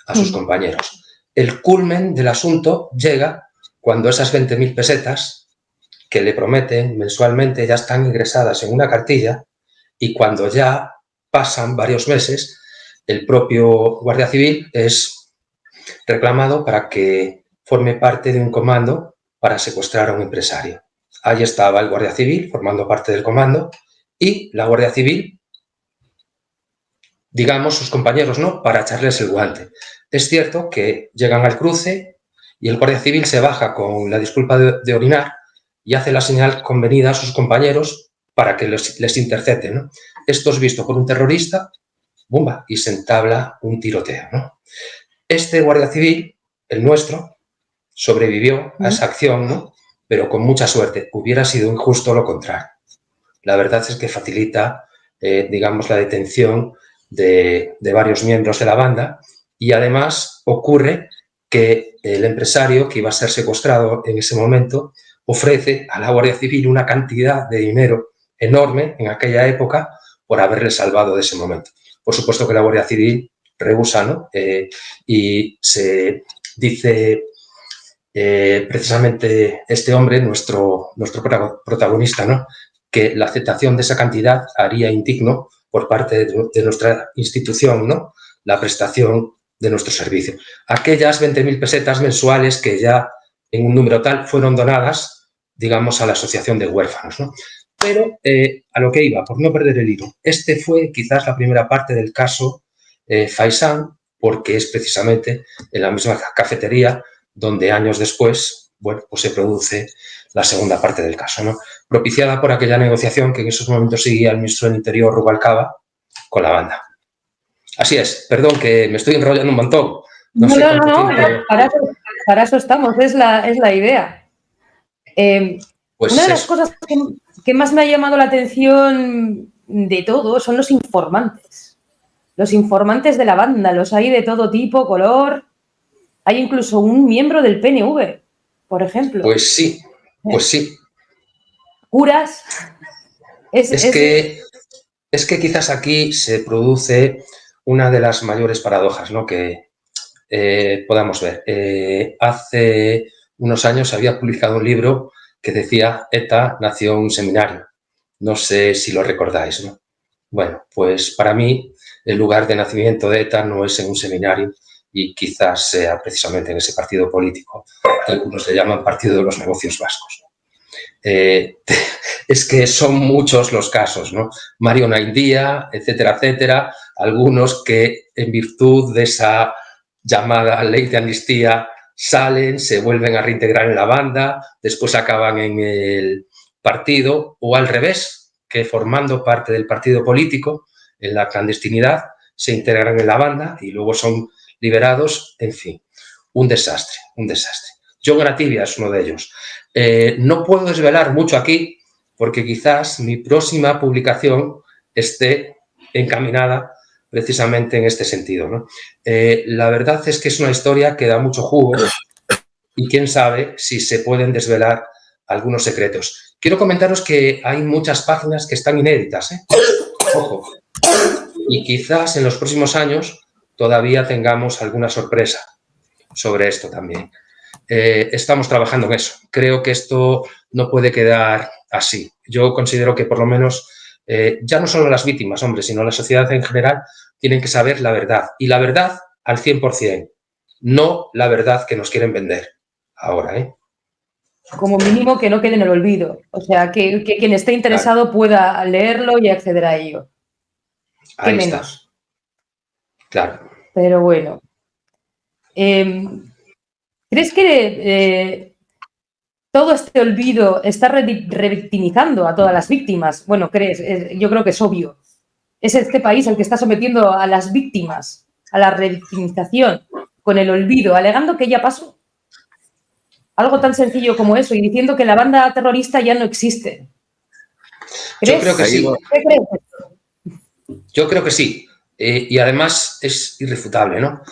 a sus compañeros. El culmen del asunto llega cuando esas 20.000 pesetas que le prometen mensualmente ya están ingresadas en una cartilla y cuando ya pasan varios meses, el propio Guardia Civil es reclamado para que forme parte de un comando para secuestrar a un empresario. Ahí estaba el Guardia Civil formando parte del comando y la Guardia Civil, digamos, sus compañeros, ¿no?, para echarles el guante. Es cierto que llegan al cruce y el Guardia Civil se baja con la disculpa de orinar y hace la señal convenida a sus compañeros para que les intercete, ¿no? Esto es visto por un terrorista, ¡bumba!, y se entabla un tiroteo, ¿no? Este Guardia Civil, el nuestro, sobrevivió a esa acción, ¿no?, pero con mucha suerte. Hubiera sido injusto lo contrario. La verdad es que facilita, digamos, la detención de varios miembros de la banda y además ocurre que el empresario que iba a ser secuestrado en ese momento ofrece a la Guardia Civil una cantidad de dinero enorme en aquella época por haberle salvado de ese momento. Por supuesto que la Guardia Civil rehúsa, ¿no? Y se dice precisamente este hombre, nuestro protagonista, ¿no? Que la aceptación de esa cantidad haría indigno por parte de nuestra institución, ¿no? La prestación de nuestro servicio. Aquellas 20.000 pesetas mensuales que ya en un número tal fueron donadas, digamos, a la Asociación de Huérfanos, ¿no? Pero a lo que iba, por no perder el hilo, este fue quizás la primera parte del caso Faisán, porque es precisamente en la misma cafetería donde años después, bueno, pues se produce la segunda parte del caso, ¿no? Propiciada por aquella negociación que en esos momentos seguía el ministro del Interior, Rubalcaba, con la banda. Así es, perdón que me estoy enrollando un montón. No, para eso estamos, es la idea. Pues una de las cosas que más me ha llamado la atención de todo son los informantes. Los informantes de la banda, los hay de todo tipo, color. Hay incluso un miembro del PNV, por ejemplo. Pues sí, pues sí. Curas. Es que quizás aquí se produce una de las mayores paradojas, ¿no? Que podamos ver. Hace unos años había publicado un libro que decía ETA nació en un seminario. No sé si lo recordáis, ¿no? Bueno, pues para mí el lugar de nacimiento de ETA no es en un seminario y quizás sea precisamente en ese partido político que algunos le llaman Partido de los Negocios Vascos. Es que son muchos los casos, ¿no? Mario Naindía, etcétera, etcétera, algunos que en virtud de esa llamada ley de amnistía salen, se vuelven a reintegrar en la banda, después acaban en el partido, o al revés, que formando parte del partido político, en la clandestinidad, se integran en la banda y luego son liberados, en fin, un desastre, un desastre. John Gratibia es uno de ellos. No puedo desvelar mucho aquí porque quizás mi próxima publicación esté encaminada precisamente en este sentido, ¿no? La verdad es que es una historia que da mucho jugo y quién sabe si se pueden desvelar algunos secretos. Quiero comentaros que hay muchas páginas que están inéditas, ¿eh? Ojo. Y quizás en los próximos años todavía tengamos alguna sorpresa sobre esto también. Estamos trabajando en eso. Creo que esto no puede quedar así. Yo considero que por lo menos ya no solo las víctimas, hombre, sino la sociedad en general tienen que saber la verdad. Y la verdad al 100%, no la verdad que nos quieren vender ahora, ¿eh? Como mínimo que no quede en el olvido. O sea, que quien esté interesado pueda leerlo y acceder a ello. Ahí está. Claro. Pero bueno. ¿Crees que todo este olvido está revictimizando a todas las víctimas? Bueno, yo creo que es obvio. Es este país el que está sometiendo a las víctimas a la revictimización con el olvido, alegando que ya pasó. Algo tan sencillo como eso y diciendo que la banda terrorista ya no existe. Yo creo que sí. ¿Qué crees? Yo creo que sí. Y además es irrefutable, ¿no?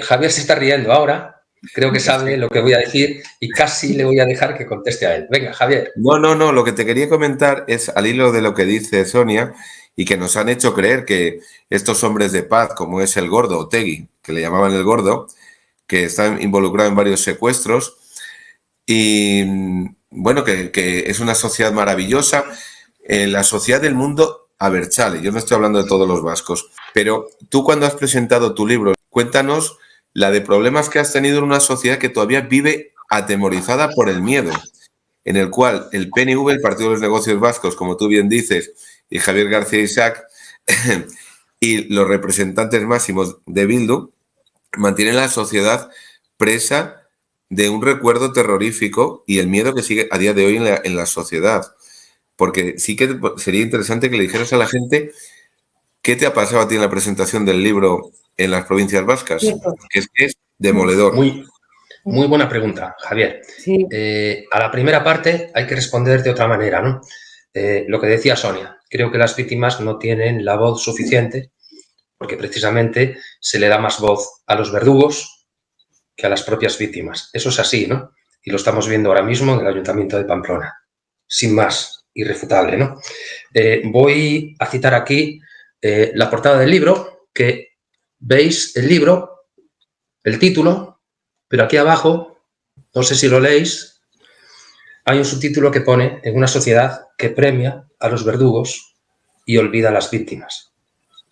Javier se está riendo ahora. Creo que sabe lo que voy a decir y casi le voy a dejar que conteste a él. Venga, Javier. No. Lo que te quería comentar es al hilo de lo que dice Sonia y que nos han hecho creer que estos hombres de paz, como es el Gordo, Otegi, que le llamaban el Gordo, que está involucrado en varios secuestros y, bueno, que es una sociedad maravillosa, la sociedad del mundo Abertzale. Yo no estoy hablando de todos los vascos, pero tú cuando has presentado tu libro, cuéntanos la de problemas que has tenido en una sociedad que todavía vive atemorizada por el miedo, en el cual el PNV, el Partido de los Negocios Vascos, como tú bien dices, y Javier García Isaac, y los representantes máximos de Bildu, mantienen la sociedad presa de un recuerdo terrorífico y el miedo que sigue a día de hoy en la sociedad. Porque sí que sería interesante que le dijeras a la gente qué te ha pasado a ti en la presentación del libro en las provincias vascas, que es demoledor. Muy buena pregunta, Javier. Sí. A la primera parte hay que responder de otra manera, ¿no? Lo que decía Sonia, creo que las víctimas no tienen la voz suficiente porque precisamente se le da más voz a los verdugos que a las propias víctimas. Eso es así, ¿no? Y lo estamos viendo ahora mismo en el Ayuntamiento de Pamplona. Sin más, irrefutable, ¿no? Voy a citar aquí la portada del libro, que veis el libro, el título, pero aquí abajo, no sé si lo leéis, hay un subtítulo que pone en una sociedad que premia a los verdugos y olvida a las víctimas.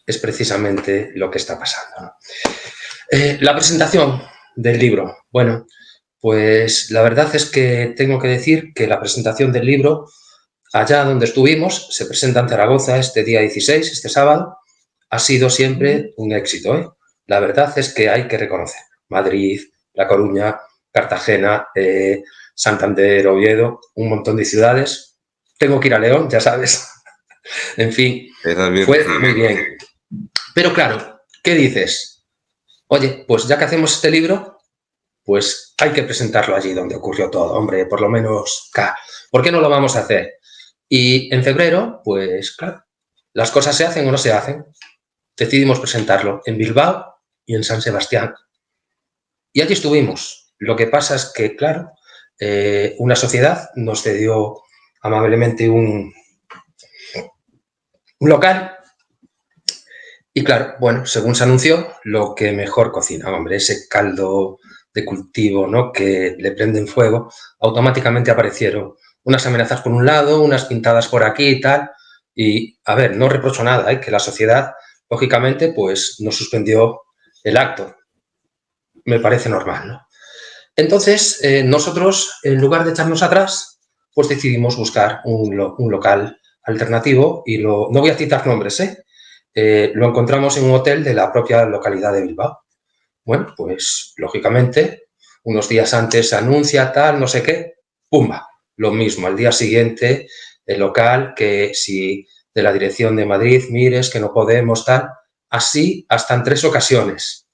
Es precisamente lo que está pasando, ¿no? La presentación del libro. Bueno, pues la verdad es que tengo que decir que la presentación del libro, allá donde estuvimos, se presenta en Zaragoza este día 16, este sábado, ha sido siempre un éxito, ¿eh? La verdad es que hay que reconocer. Madrid, La Coruña, Cartagena, Santander, Oviedo, un montón de ciudades. Tengo que ir a León, ya sabes. En fin, fue muy bien. Pero claro, ¿qué dices? Oye, pues ya que hacemos este libro, pues hay que presentarlo allí donde ocurrió todo, hombre, por lo menos, ¿por qué no lo vamos a hacer? Y en febrero, pues claro, las cosas se hacen o no se hacen. Decidimos presentarlo en Bilbao y en San Sebastián. Y allí estuvimos. Lo que pasa es que, claro, una sociedad nos cedió amablemente un local. Y claro, bueno, según se anunció, lo que mejor cocina, hombre, ese caldo de cultivo, ¿no?, que le prenden fuego, automáticamente aparecieron unas amenazas por un lado, unas pintadas por aquí y tal. Y, a ver, no reprocho nada, que la sociedad, lógicamente, pues nos suspendió el acto. Me parece normal, ¿no? Entonces, nosotros, en lugar de echarnos atrás, pues decidimos buscar un local alternativo y no voy a citar nombres, lo encontramos en un hotel de la propia localidad de Bilbao. Bueno, pues, lógicamente, unos días antes se anuncia, tal, no sé qué, ¡pumba! Lo mismo, al día siguiente, el local, que si de la dirección de Madrid, mires, que no podemos, tal, así hasta en 3 ocasiones.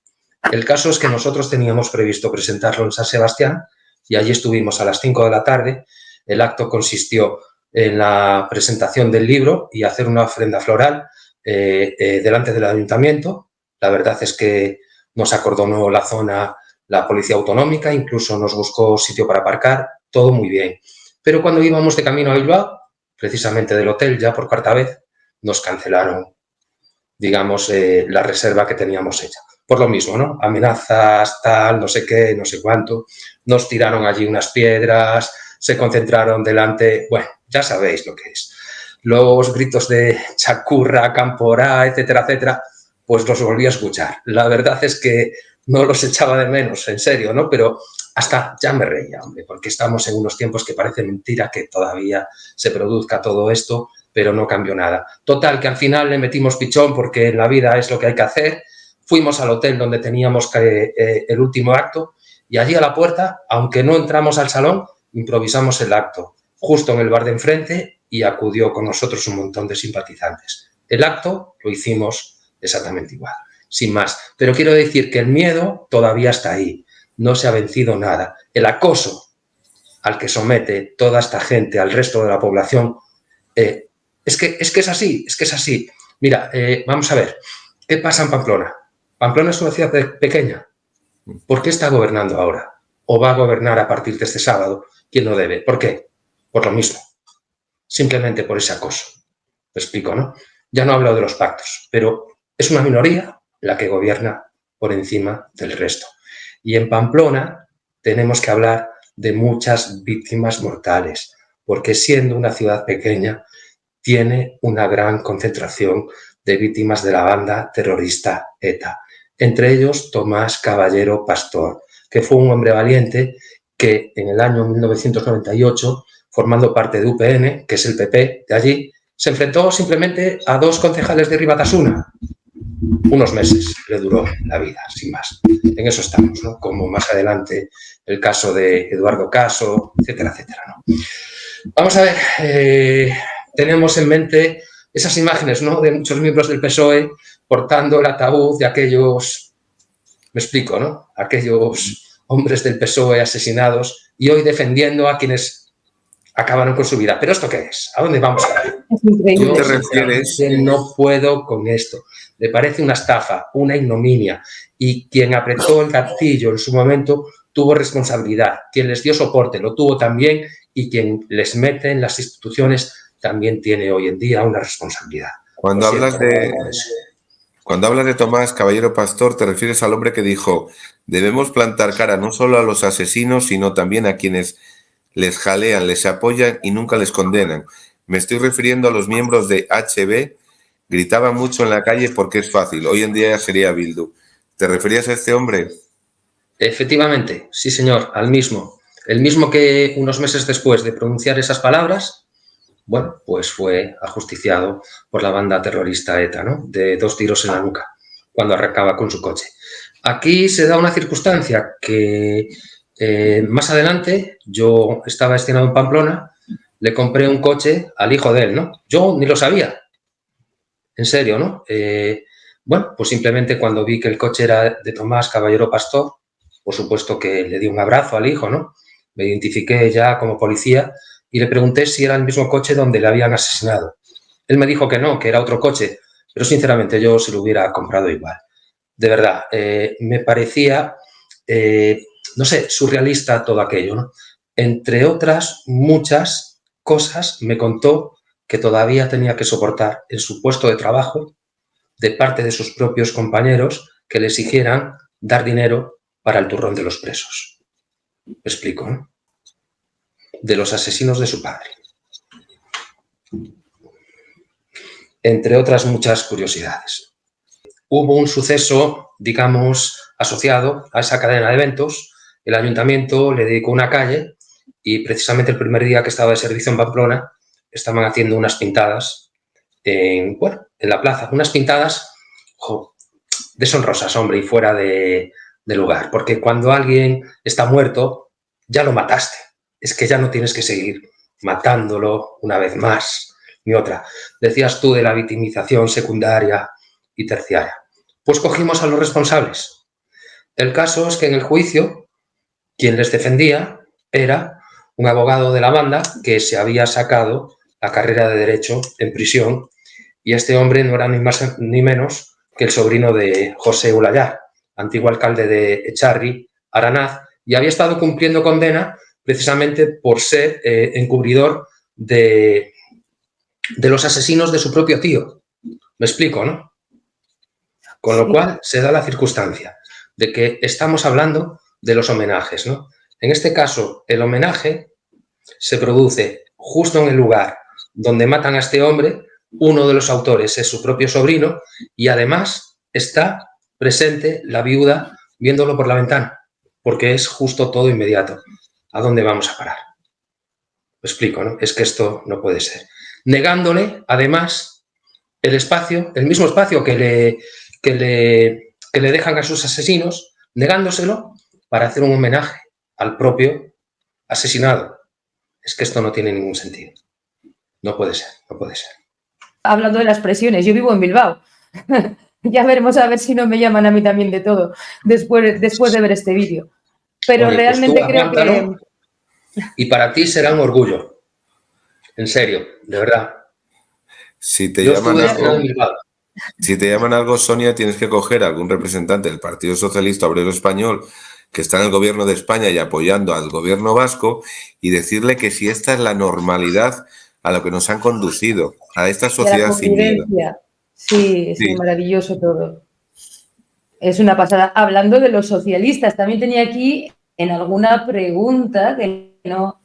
El caso es que nosotros teníamos previsto presentarlo en San Sebastián y allí estuvimos a las 5 de la tarde. El acto consistió en la presentación del libro y hacer una ofrenda floral delante del ayuntamiento. La verdad es que nos acordonó la zona la policía autonómica, incluso nos buscó sitio para aparcar, todo muy bien. Pero cuando íbamos de camino a Bilbao, precisamente del hotel, ya por cuarta vez, nos cancelaron, digamos, la reserva que teníamos hecha. Por lo mismo, ¿no? Amenazas, tal, no sé qué, no sé cuánto. Nos tiraron allí unas piedras, se concentraron delante. Bueno, ya sabéis lo que es. Los gritos de chacurra, camporá, etcétera, etcétera, pues los volví a escuchar. La verdad es que no los echaba de menos, en serio, ¿no? Pero hasta ya me reía, hombre, porque estamos en unos tiempos que parece mentira que todavía se produzca todo esto, pero no cambió nada. Total, que al final le metimos pichón porque en la vida es lo que hay que hacer. Fuimos al hotel donde teníamos el último acto y allí a la puerta, aunque no entramos al salón, improvisamos el acto, justo en el bar de enfrente, y acudió con nosotros un montón de simpatizantes. El acto lo hicimos exactamente igual, sin más. Pero quiero decir que el miedo todavía está ahí, no se ha vencido nada. El acoso al que somete toda esta gente, al resto de la población, es que es así. Mira, vamos a ver, ¿qué pasa en Pamplona? Pamplona es una ciudad pequeña. ¿Por qué está gobernando ahora? ¿O va a gobernar a partir de este sábado quien no debe? ¿Por qué? Por lo mismo. Simplemente por ese acoso. Lo explico, ¿no? Ya no hablo de los pactos, pero es una minoría la que gobierna por encima del resto. Y en Pamplona tenemos que hablar de muchas víctimas mortales, porque siendo una ciudad pequeña, tiene una gran concentración de víctimas de la banda terrorista ETA. Entre ellos, Tomás Caballero Pastor, que fue un hombre valiente que en el año 1998, formando parte de UPN, que es el PP de allí, se enfrentó simplemente a 2 concejales de Ribatasuna. Unos meses le duró la vida, sin más. En eso estamos, ¿no? Como más adelante el caso de Eduardo Caso, etcétera, etcétera, ¿no? Vamos a ver, tenemos en mente esas imágenes, ¿no?, de muchos miembros del PSOE portando el ataúd de aquellos, me explico, ¿no?, aquellos hombres del PSOE asesinados y hoy defendiendo a quienes acabaron con su vida. ¿Pero esto qué es? ¿A dónde vamos a ir? Es increíble. Yo, ¿Te refieres? no puedo con esto. Me parece una estafa, una ignominia. Y quien apretó el gatillo en su momento tuvo responsabilidad. Quien les dio soporte lo tuvo también, y quien les mete en las instituciones también tiene hoy en día una responsabilidad. Cuando hablas de Tomás Caballero Pastor, te refieres al hombre que dijo: debemos plantar cara no solo a los asesinos, sino también a quienes les jalean, les apoyan y nunca les condenan. Me estoy refiriendo a los miembros de HB. Gritaban mucho en la calle porque es fácil. Hoy en día ya sería Bildu. ¿Te referías a este hombre? Efectivamente, sí señor, al mismo. El mismo que unos meses después de pronunciar esas palabras, bueno, pues fue ajusticiado por la banda terrorista ETA, ¿no? De 2 tiros en la nuca, cuando arrancaba con su coche. Aquí se da una circunstancia que más adelante, yo estaba destinado en Pamplona, le compré un coche al hijo de él, ¿no? Yo ni lo sabía, en serio, ¿no? Bueno, pues simplemente cuando vi que el coche era de Tomás Caballero Pastor, por supuesto que le di un abrazo al hijo, ¿no? Me identifiqué ya como policía y le pregunté si era el mismo coche donde le habían asesinado. Él me dijo que no, que era otro coche, pero sinceramente yo se lo hubiera comprado igual. De verdad, me parecía, no sé, surrealista todo aquello, ¿no? Entre otras muchas cosas, me contó que todavía tenía que soportar en su puesto de trabajo de parte de sus propios compañeros que le exigieran dar dinero para el turrón de los presos. Me explico, ¿no? De los asesinos de su padre. Entre otras muchas curiosidades. Hubo un suceso, digamos, asociado a esa cadena de eventos. El ayuntamiento le dedicó una calle y precisamente el primer día que estaba de servicio en Pamplona estaban haciendo unas pintadas en la plaza. Unas pintadas deshonrosas, hombre, y fuera de lugar. Porque cuando alguien está muerto, ya lo mataste. Es que ya no tienes que seguir matándolo una vez más ni otra. Decías tú de la victimización secundaria y terciaria. Pues cogimos a los responsables. El caso es que en el juicio, quien les defendía era un abogado de la banda que se había sacado la carrera de Derecho en prisión, y este hombre no era ni más ni menos que el sobrino de José Ulayar, antiguo alcalde de Echarri, Aranaz, y había estado cumpliendo condena precisamente por ser encubridor de los asesinos de su propio tío. Me explico, ¿no? Con lo cual se da la circunstancia de que estamos hablando de los homenajes, ¿no? En este caso, el homenaje se produce justo en el lugar donde matan a este hombre. Uno de los autores es su propio sobrino y además está presente la viuda viéndolo por la ventana, porque es justo todo inmediato. ¿A dónde vamos a parar? Me explico, ¿no? Es que esto no puede ser. Negándole, además, el espacio, el mismo espacio que le dejan a sus asesinos, negándoselo para hacer un homenaje al propio asesinado. Es que esto no tiene ningún sentido. No puede ser, no puede ser. Hablando de las presiones, yo vivo en Bilbao. Ya veremos a ver si no me llaman a mí también de todo después de ver este vídeo. Pero oye, realmente pues creo que... Y para ti será un orgullo. En serio, de verdad. Si te llaman algo, algo, Sonia, tienes que coger a algún representante del Partido Socialista Obrero Español que está en el gobierno de España y apoyando al gobierno vasco y decirle que si esta es la normalidad a lo que nos han conducido, a esta sociedad sin miedo. Sí, maravilloso todo. Es una pasada. Hablando de los socialistas, también tenía aquí en alguna pregunta claro,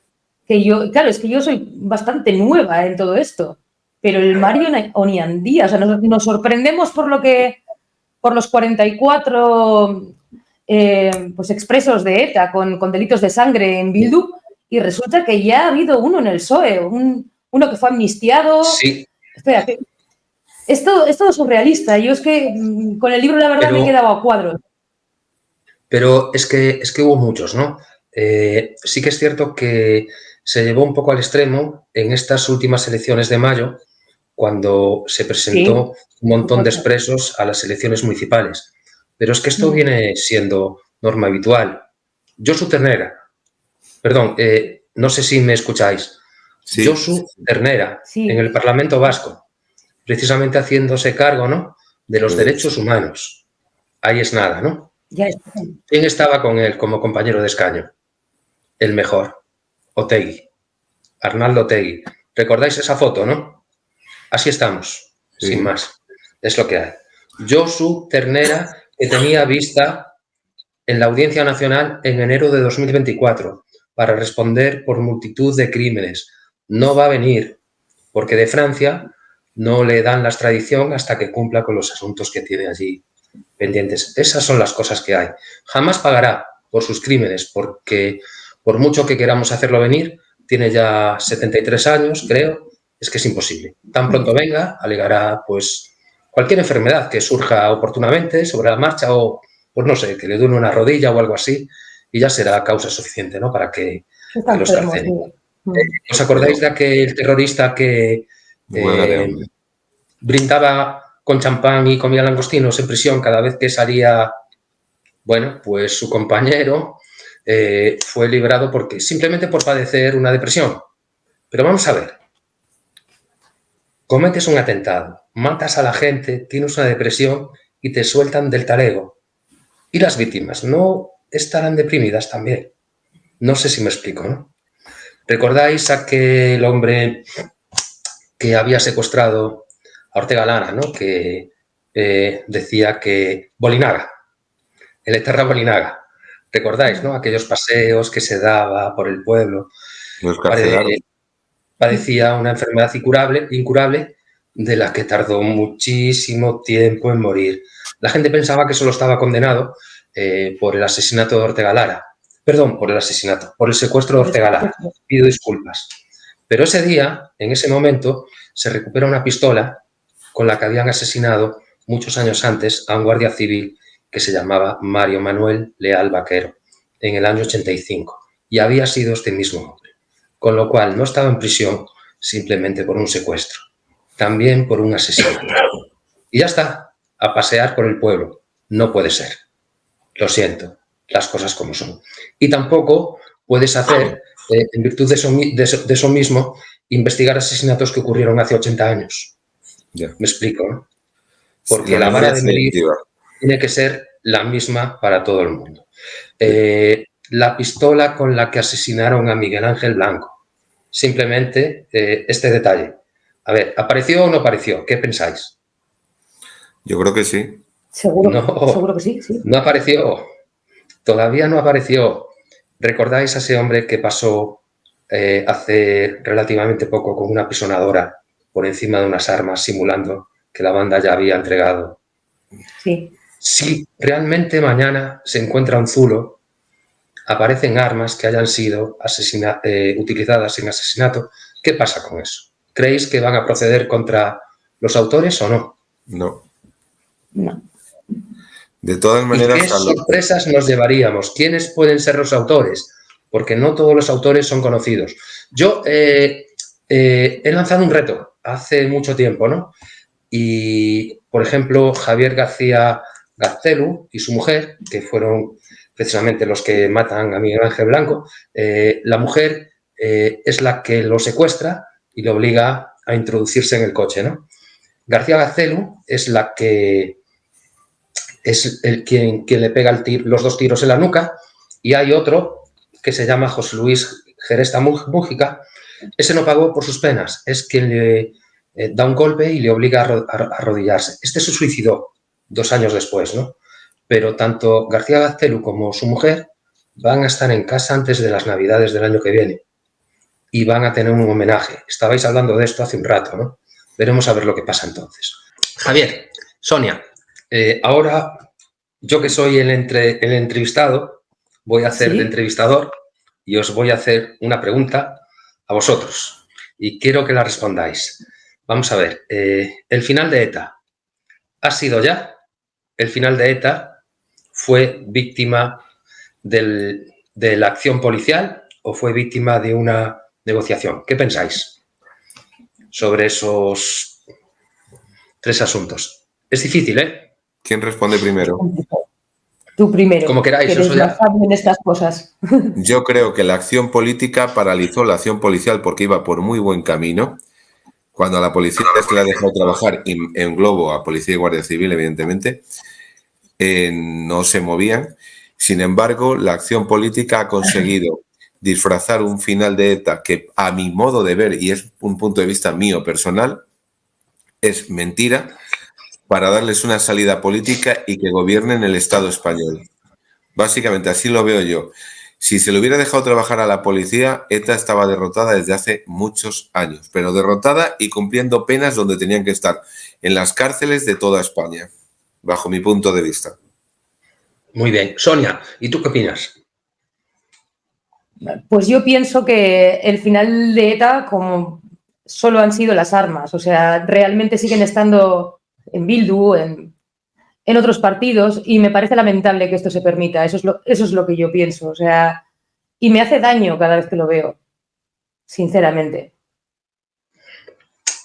es que yo soy bastante nueva en todo esto, pero el Mario Oniandía, o sea, nos sorprendemos por los 44 pues expresos de ETA con delitos de sangre en Bildu, y resulta que ya ha habido uno en el PSOE, uno que fue amnistiado. Sí. Espera, es todo surrealista. Yo es que con el libro, la verdad, me he quedado a cuadros. Pero es que hubo muchos, ¿no? Sí que es cierto que se llevó un poco al extremo en estas últimas elecciones de mayo, cuando se presentó un montón de expresos a las elecciones municipales. Pero es que esto viene siendo norma habitual. Josu Ternera. Perdón, no sé si me escucháis. Sí. Josu Ternera, sí, en el Parlamento Vasco, precisamente haciéndose cargo, ¿no?, de los derechos humanos. Ahí es nada, ¿no? Ya está. ¿Quién estaba con él como compañero de escaño? El mejor, Otegi, Arnaldo Otegi. ¿Recordáis esa foto, no? Así estamos, sí, sin más. Es lo que hay. Josu Ternera, que tenía vista en la Audiencia Nacional en enero de 2024 para responder por multitud de crímenes. No va a venir, porque de Francia no le dan la extradición hasta que cumpla con los asuntos que tiene allí pendientes. Esas son las cosas que hay. Jamás pagará por sus crímenes, porque por mucho que queramos hacerlo venir, tiene ya 73 años, creo, es que es imposible. Tan pronto venga, alegará pues cualquier enfermedad que surja oportunamente sobre la marcha o, pues no sé, que le duele una rodilla o algo así, y ya será causa suficiente, ¿no?, para que lo escarcelen. ¿Os acordáis de aquel terrorista que brindaba con champán y comía langostinos en prisión cada vez que salía? Bueno, pues su compañero fue liberado simplemente por padecer una depresión. Pero vamos a ver. Cometes un atentado, matas a la gente, tienes una depresión y te sueltan del talego. Y las víctimas no estarán deprimidas también. No sé si me explico, ¿no? ¿Recordáis aquel hombre que había secuestrado a Ortega Lara, ¿no?, que decía que Bolinaga, el eterno Bolinaga? ¿Recordáis, no?, aquellos paseos que se daba por el pueblo? Padecía una enfermedad incurable de la que tardó muchísimo tiempo en morir. La gente pensaba que solo estaba condenado por el asesinato de Ortega Lara. Perdón, por el secuestro de Ortega Lara. Pido disculpas. Pero ese día, en ese momento, se recupera una pistola con la que habían asesinado muchos años antes a un guardia civil que se llamaba Mario Manuel Leal Vaquero, en el año 85. Y había sido este mismo hombre. Con lo cual, no estaba en prisión simplemente por un secuestro, también por un asesinato. Y ya está, a pasear por el pueblo. No puede ser. Lo siento, las cosas como son. Y tampoco puedes hacer, en virtud de eso mismo, investigar asesinatos que ocurrieron hace 80 años. Ya. ¿Me explico, no? Porque la vara de medir tiene que ser la misma para todo el mundo. La pistola con la que asesinaron a Miguel Ángel Blanco. Simplemente este detalle. A ver, ¿apareció o no apareció? ¿Qué pensáis? Yo creo que sí. Seguro que sí, sí. No apareció. Todavía no apareció. ¿Recordáis a ese hombre que pasó hace relativamente poco con una pisonadora por encima de unas armas, simulando que la banda ya había entregado? Sí. Si realmente mañana se encuentra un zulo, aparecen armas que hayan sido utilizadas en asesinato, ¿qué pasa con eso? ¿Creéis que van a proceder contra los autores o no? No. No. De todas maneras... ¿Y qué sorpresas nos llevaríamos? ¿Quiénes pueden ser los autores? Porque no todos los autores son conocidos. Yo he lanzado un reto hace mucho tiempo, ¿no? Y, por ejemplo, Javier García Gaztelu y su mujer, que fueron precisamente los que matan a Miguel Ángel Blanco, la mujer es la que lo secuestra y lo obliga a introducirse en el coche, ¿no? García Gaztelu es la que es quien le pega los 2 tiros en la nuca, y hay otro que se llama José Luis Geresta Mújica. Ese no pagó por sus penas, es quien le da un golpe y le obliga a arrodillarse. Este se suicidó 2 años después, ¿no? Pero tanto García Gaztelu como su mujer van a estar en casa antes de las Navidades del año que viene y van a tener un homenaje. Estabais hablando de esto hace un rato, ¿no? Veremos a ver lo que pasa entonces. Javier, Sonia, ahora yo que soy el entrevistado, voy a hacer de entrevistador y os voy a hacer una pregunta a vosotros y quiero que la respondáis. Vamos a ver, el final de ETA ha sido ya. El final de ETA fue víctima de la acción policial o fue víctima de una negociación. ¿Qué pensáis sobre esos 3 asuntos? Es difícil, ¿eh? ¿Quién responde primero? Tú primero, como queráis, que eres eso ya... más sabio en estas cosas. Yo creo que la acción política paralizó la acción policial porque iba por muy buen camino. Cuando a la policía se le ha dejado trabajar, y englobo a policía y guardia civil, evidentemente, no se movían. Sin embargo, la acción política ha conseguido disfrazar un final de ETA que, a mi modo de ver, y es un punto de vista mío personal, es mentira, para darles una salida política y que gobiernen el Estado español. Básicamente, así lo veo yo. Si se le hubiera dejado trabajar a la policía, ETA estaba derrotada desde hace muchos años, pero derrotada y cumpliendo penas donde tenían que estar, en las cárceles de toda España, bajo mi punto de vista. Muy bien. Sonia, ¿y tú qué opinas? Pues yo pienso que el final de ETA, como solo han sido las armas, o sea, realmente siguen estando en Bildu, en otros partidos, y me parece lamentable que esto se permita. Eso es lo que yo pienso, o sea, y me hace daño cada vez que lo veo, sinceramente.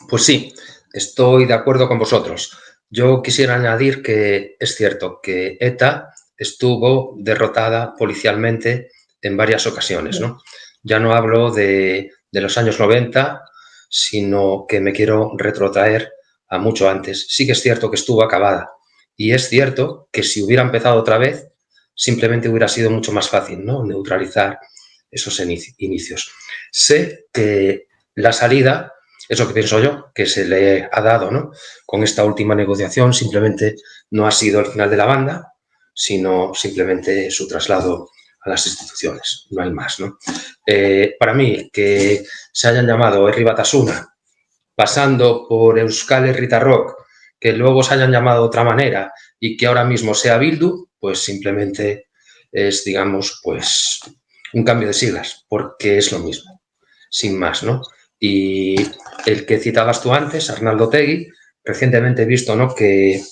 Pues sí, estoy de acuerdo con vosotros. Yo quisiera añadir que es cierto que ETA estuvo derrotada policialmente en varias ocasiones, ¿no? Ya no hablo de los años 90, sino que me quiero retrotraer a mucho antes. Sí que es cierto que estuvo acabada y es cierto que si hubiera empezado otra vez, simplemente hubiera sido mucho más fácil, ¿no? Neutralizar esos inicios. Sé que la salida, es lo que pienso yo, que se le ha dado, ¿no? Con esta última negociación simplemente no ha sido el final de la banda, sino simplemente su traslado a las instituciones, no hay más, ¿no? Para mí, que se hayan llamado Herri Batasuna, pasando por Euskal Herritarrok, que luego se hayan llamado de otra manera y que ahora mismo sea Bildu, pues simplemente es, digamos, pues un cambio de siglas, porque es lo mismo, sin más, ¿no? Y el que citabas tú antes, Arnaldo Otegi, recientemente he visto, ¿no?, que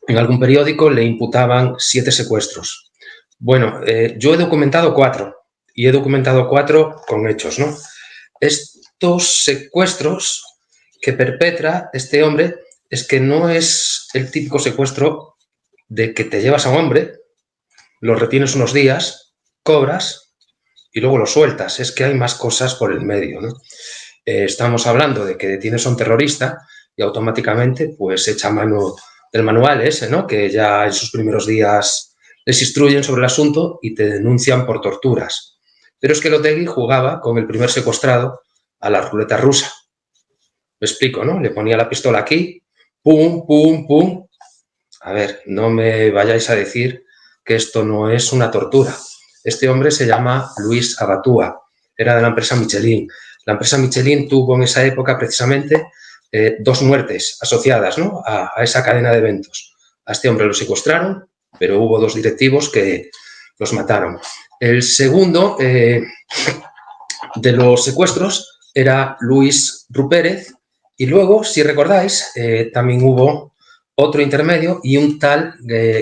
en algún periódico le imputaban 7 secuestros. Bueno, yo he documentado 4 y he documentado 4 con hechos, ¿no? Estos secuestros que perpetra este hombre es que no es el típico secuestro de que te llevas a un hombre, lo retienes unos días, cobras y luego lo sueltas. Es que hay más cosas por el medio, ¿no? Estamos hablando de que detienes a un terrorista y automáticamente pues echa mano del manual ese, ¿no?, que ya en sus primeros días les instruyen sobre el asunto y te denuncian por torturas. Pero es que Otegi jugaba con el primer secuestrado a la ruleta rusa. Me explico, ¿no? Le ponía la pistola aquí, pum, pum, pum. A ver, no me vayáis a decir que esto no es una tortura. Este hombre se llama Luis Abatúa, era de la empresa Michelin. La empresa Michelin tuvo en esa época precisamente 2 muertes asociadas, ¿no?, a esa cadena de eventos. A este hombre lo secuestraron, pero hubo 2 directivos que los mataron. El segundo de los secuestros era Luis Rupérez y luego, si recordáis, también hubo otro intermedio y un tal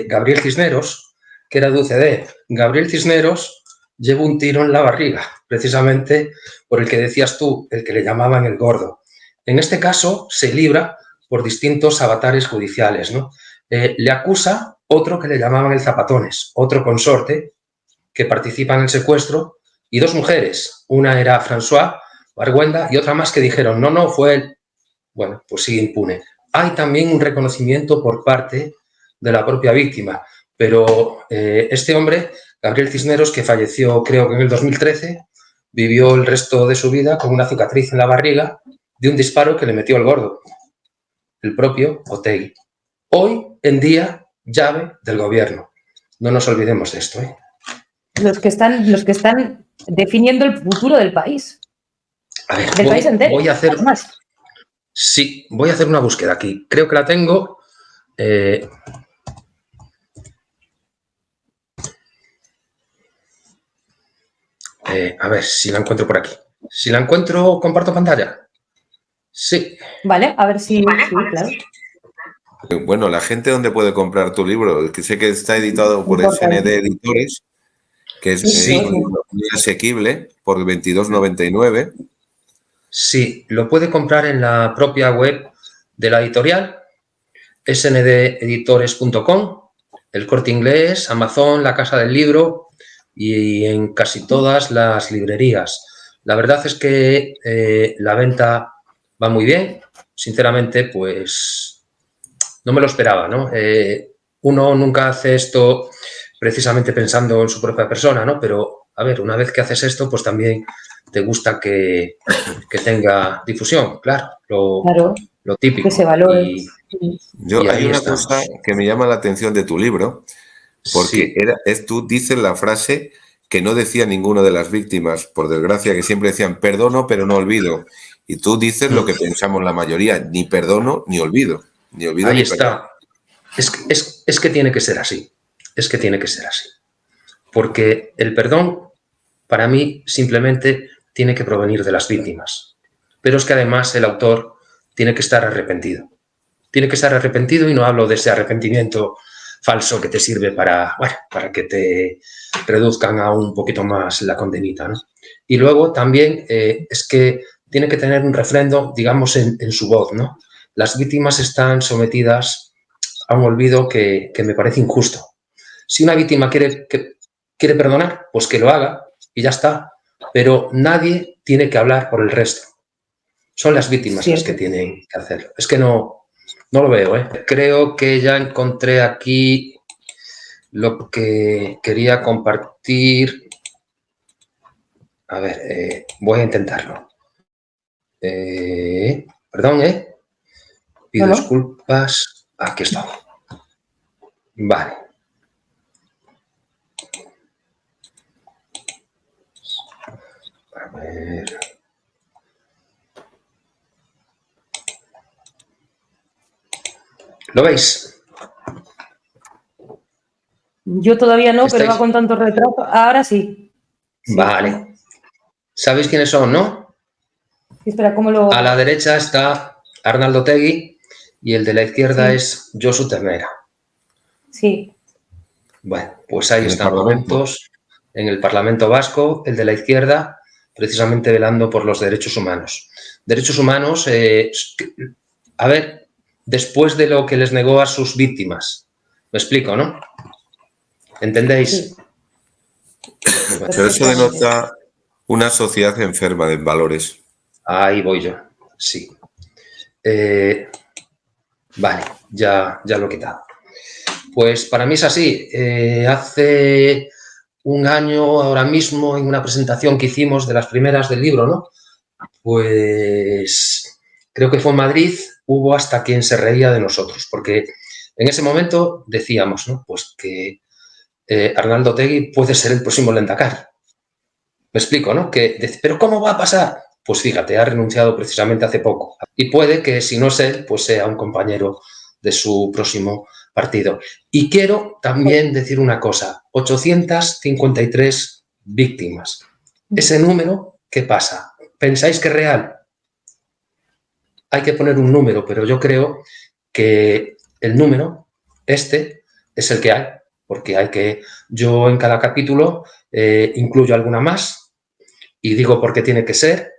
Gabriel Cisneros, que era de UCD. Gabriel Cisneros llevó un tiro en la barriga, precisamente por el que decías tú, el que le llamaban el gordo. En este caso se libra por distintos avatares judiciales, ¿no? Le acusa otro que le llamaban el Zapatones, otro consorte que participa en el secuestro, y 2 mujeres. Una era François Barguenda y otra más que dijeron, no, no, fue él. Bueno, pues sigue impune. Hay también un reconocimiento por parte de la propia víctima, pero este hombre, Gabriel Cisneros, que falleció creo que en el 2013, vivió el resto de su vida con una cicatriz en la barriga de un disparo que le metió el gordo, el propio Otegi. Hoy en día, llave del gobierno. No nos olvidemos de esto, ¿eh? Los que están definiendo el futuro del país. A ver, del país entero. Voy a hacer... Además. Sí, voy a hacer una búsqueda aquí. Creo que la tengo. A ver si la encuentro por aquí. Si la encuentro, comparto pantalla. Sí. Vale, a ver si... Sí, claro. Bueno, la gente, ¿dónde puede comprar tu libro? Que sé que está editado por SND Editores, que es muy asequible, por 22,99. Sí, lo puede comprar en la propia web de la editorial, sndeditores.com, El Corte Inglés, Amazon, La Casa del Libro y en casi todas las librerías. La verdad es que la venta va muy bien. Sinceramente, pues no me lo esperaba, ¿no? Uno nunca hace esto precisamente pensando en su propia persona, ¿no? Pero, a ver, una vez que haces esto, pues también te gusta que tenga difusión, claro, lo típico. Que se valore. Y Hay ahí una estamos. cosa que me llama la atención de tu libro, porque Sí. tú dices la frase que no decía ninguna de las víctimas, por desgracia, que siempre decían perdono pero no olvido. Y tú dices lo que pensamos la mayoría, ni perdono ni olvido. Ni olvido Ahí ni perdono. está. Es que tiene que ser así. Es que tiene que ser así. Porque el perdón, para mí, simplemente tiene que provenir de las víctimas. Pero es que además el autor tiene que estar arrepentido. Tiene que estar arrepentido, y no hablo de ese arrepentimiento falso que te sirve para que te reduzcan a un poquito más la condenita, ¿no? Y luego también es que tiene que tener un refrendo, digamos, en su voz, ¿no? Las víctimas están sometidas a un olvido que me parece injusto. Si una víctima quiere perdonar, pues que lo haga y ya está. Pero nadie tiene que hablar por el resto. Son las víctimas las que tienen que hacerlo. Es que no lo veo, ¿eh? Creo que ya encontré aquí lo que quería compartir. A ver, voy a intentarlo. Perdón, ¿eh? Pido disculpas. Aquí está. Vale. A ver. ¿Lo veis? Yo todavía no, pero va con tanto retraso. Ahora sí. Vale. ¿Sabéis quiénes son, no? Espera, ¿cómo lo...? A la derecha está Arnaldo Otegi y el de la izquierda es Josu Ternera. Sí. Bueno, pues ahí están juntos en el Parlamento Vasco, el de la izquierda, precisamente velando por los derechos humanos. Derechos humanos, a ver, después de lo que les negó a sus víctimas. Me explico, ¿no? ¿Entendéis? Sí. Pero eso denota una sociedad enferma de valores. Ahí voy yo, sí. Vale, ya lo he quitado. Pues para mí es así. Hace un año, ahora mismo, en una presentación que hicimos de las primeras del libro, ¿no? Pues creo que fue en Madrid, hubo hasta quien se reía de nosotros, porque en ese momento decíamos, ¿no? Pues que Arnaldo Otegi puede ser el próximo Lehendakari. Me explico, ¿no? Pero ¿cómo va a pasar? Pues fíjate, ha renunciado precisamente hace poco. Y puede que, si no es él, pues sea un compañero de su próximo partido. Y quiero también decir una cosa, 853 víctimas. Ese número, ¿qué pasa? ¿Pensáis que es real? Hay que poner un número, pero yo creo que el número, este, es el que hay, porque yo en cada capítulo incluyo alguna más y digo por qué tiene que ser,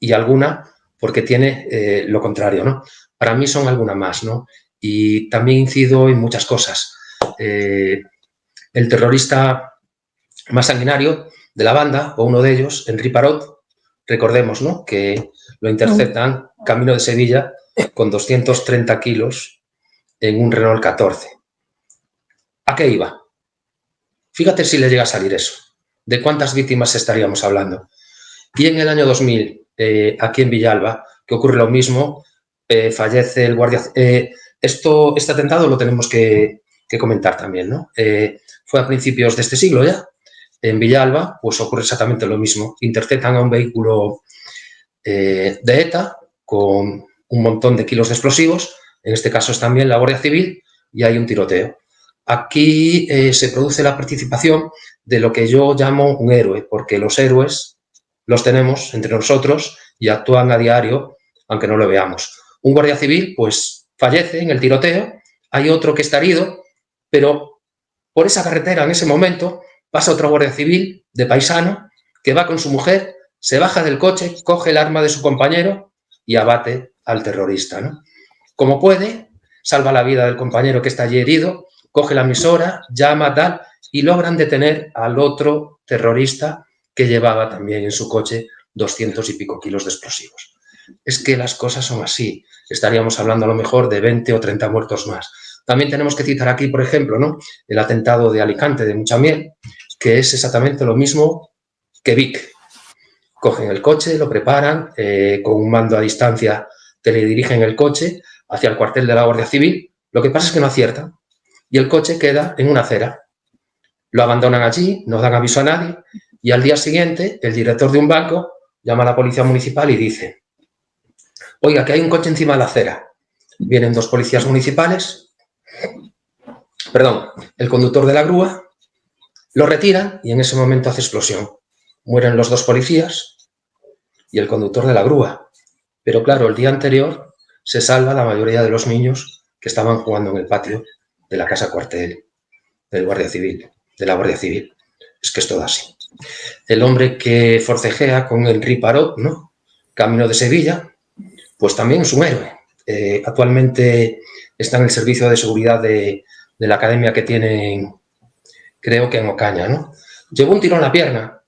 y alguna porque tiene lo contrario, ¿no? Para mí son alguna más, ¿no? Y también incido en muchas cosas. El terrorista más sanguinario de la banda, o uno de ellos, Henri Parot, recordemos, ¿no?, que lo interceptan camino de Sevilla con 230 kilos en un Renault 14. ¿A qué iba? Fíjate si le llega a salir eso. ¿De cuántas víctimas estaríamos hablando? Y en el año 2000, aquí en Villalba, que ocurre lo mismo, fallece el guardia... este atentado lo tenemos que comentar también, ¿no? Fue a principios de este siglo ya. En Villalba, pues ocurre exactamente lo mismo. Interceptan a un vehículo de ETA con un montón de kilos de explosivos. En este caso es también la Guardia Civil, y hay un tiroteo. Aquí se produce la participación de lo que yo llamo un héroe, porque los héroes los tenemos entre nosotros y actúan a diario, aunque no lo veamos. Un guardia civil, pues, fallece en el tiroteo, hay otro que está herido, pero por esa carretera en ese momento pasa otro guardia civil de paisano que va con su mujer, se baja del coche, coge el arma de su compañero y abate al terrorista, ¿no? Como puede, salva la vida del compañero que está allí herido, coge la emisora, llama, tal, y logran detener al otro terrorista que llevaba también en su coche 200 y pico kilos de explosivos. Es que las cosas son así. Estaríamos hablando a lo mejor de 20 o 30 muertos más. También tenemos que citar aquí, por ejemplo, ¿no?, el atentado de Alicante, de Muchamiel, que es exactamente lo mismo que Vic. Cogen el coche, lo preparan, con un mando a distancia teledirigen el coche hacia el cuartel de la Guardia Civil. Lo que pasa es que no aciertan y el coche queda en una acera. Lo abandonan allí, no dan aviso a nadie y al día siguiente el director de un banco llama a la policía municipal y dice: oiga, que hay un coche encima de la acera. Vienen 2 policías municipales, el conductor de la grúa, lo retiran y en ese momento hace explosión. Mueren los 2 policías y el conductor de la grúa. Pero claro, el día anterior se salva la mayoría de los niños que estaban jugando en el patio de la casa cuartel de la Guardia Civil. Es que es todo así. El hombre que forcejea con Henri Parot, ¿no?, camino de Sevilla, pues también es un héroe. Actualmente está en el servicio de seguridad de la academia que tienen, creo que en Ocaña, ¿no? Llevó un tiro en la pierna,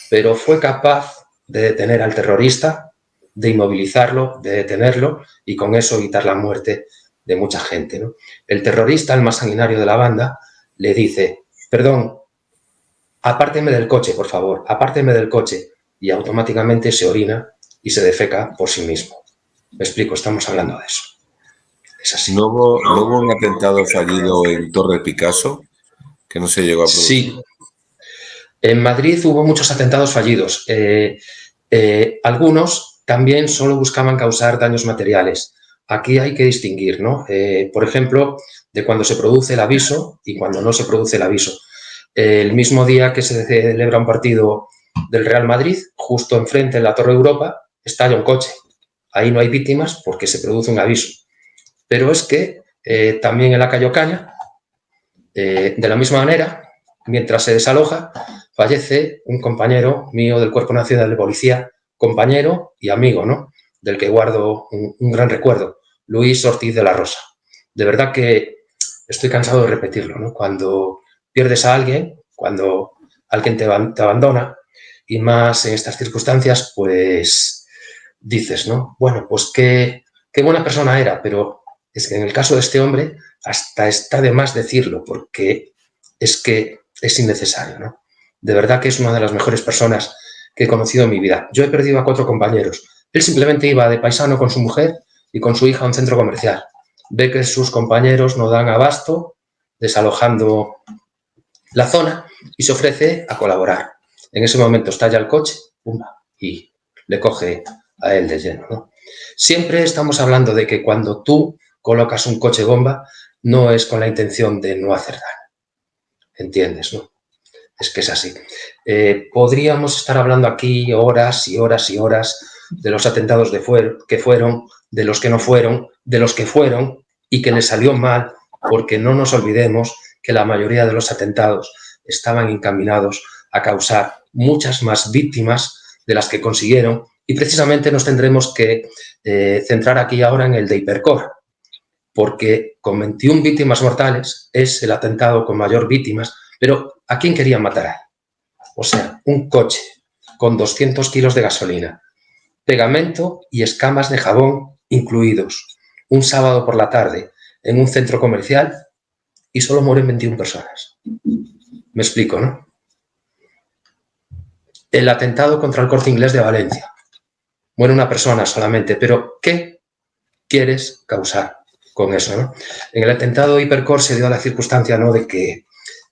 pero fue capaz de detener al terrorista, de inmovilizarlo, de detenerlo y con eso evitar la muerte de mucha gente, ¿no? El terrorista, el más sanguinario de la banda, le dice: perdón, apárteme del coche, por favor, apárteme del coche, y automáticamente se orina y se defeca por sí mismo. Me explico, estamos hablando de eso. Es así. ¿No hubo un atentado fallido en Torre Picasso que no se llegó a producir? Sí. En Madrid hubo muchos atentados fallidos. Algunos también solo buscaban causar daños materiales. Aquí hay que distinguir, ¿no? Por ejemplo, de cuando se produce el aviso y cuando no se produce el aviso. El mismo día que se celebra un partido del Real Madrid, justo enfrente en la Torre Europa, estalla un coche. Ahí no hay víctimas porque se produce un aviso. Pero es que también en la calle Ocaña, de la misma manera, mientras se desaloja, fallece un compañero mío del Cuerpo Nacional de Policía, compañero y amigo, ¿no?, del que guardo un gran recuerdo, Luis Ortiz de la Rosa. De verdad que estoy cansado de repetirlo, ¿no? Cuando pierdes a alguien, cuando alguien te abandona, y más en estas circunstancias, pues dices, ¿no?, bueno, pues qué buena persona era, pero es que en el caso de este hombre hasta está de más decirlo, porque es que es innecesario, ¿no? De verdad que es una de las mejores personas que he conocido en mi vida. Yo he perdido a 4 compañeros. Él simplemente iba de paisano con su mujer y con su hija a un centro comercial. Ve que sus compañeros no dan abasto, desalojando la zona, y se ofrece a colaborar. En ese momento estalla el coche, ¡pumba!, y le coge a él de lleno, ¿no? Siempre estamos hablando de que cuando tú colocas un coche bomba no es con la intención de no hacer daño. ¿Entiendes, no? Es que es así. Podríamos estar hablando aquí horas y horas y horas de los atentados que fueron, de los que no fueron, de los que fueron y que les salió mal, porque no nos olvidemos que la mayoría de los atentados estaban encaminados a causar muchas más víctimas de las que consiguieron, y precisamente nos tendremos que centrar aquí ahora en el de Hipercor, porque con 21 víctimas mortales es el atentado con mayor víctimas. Pero ¿a quién querían matar ahí? O sea, un coche con 200 kilos de gasolina, pegamento y escamas de jabón incluidos, un sábado por la tarde en un centro comercial, y solo mueren 21 personas. Me explico, ¿no? El atentado contra el Corte Inglés de Valencia. Muere una persona solamente, pero ¿qué quieres causar con eso, no? En el atentado de Hipercor se dio la circunstancia, ¿no?, de que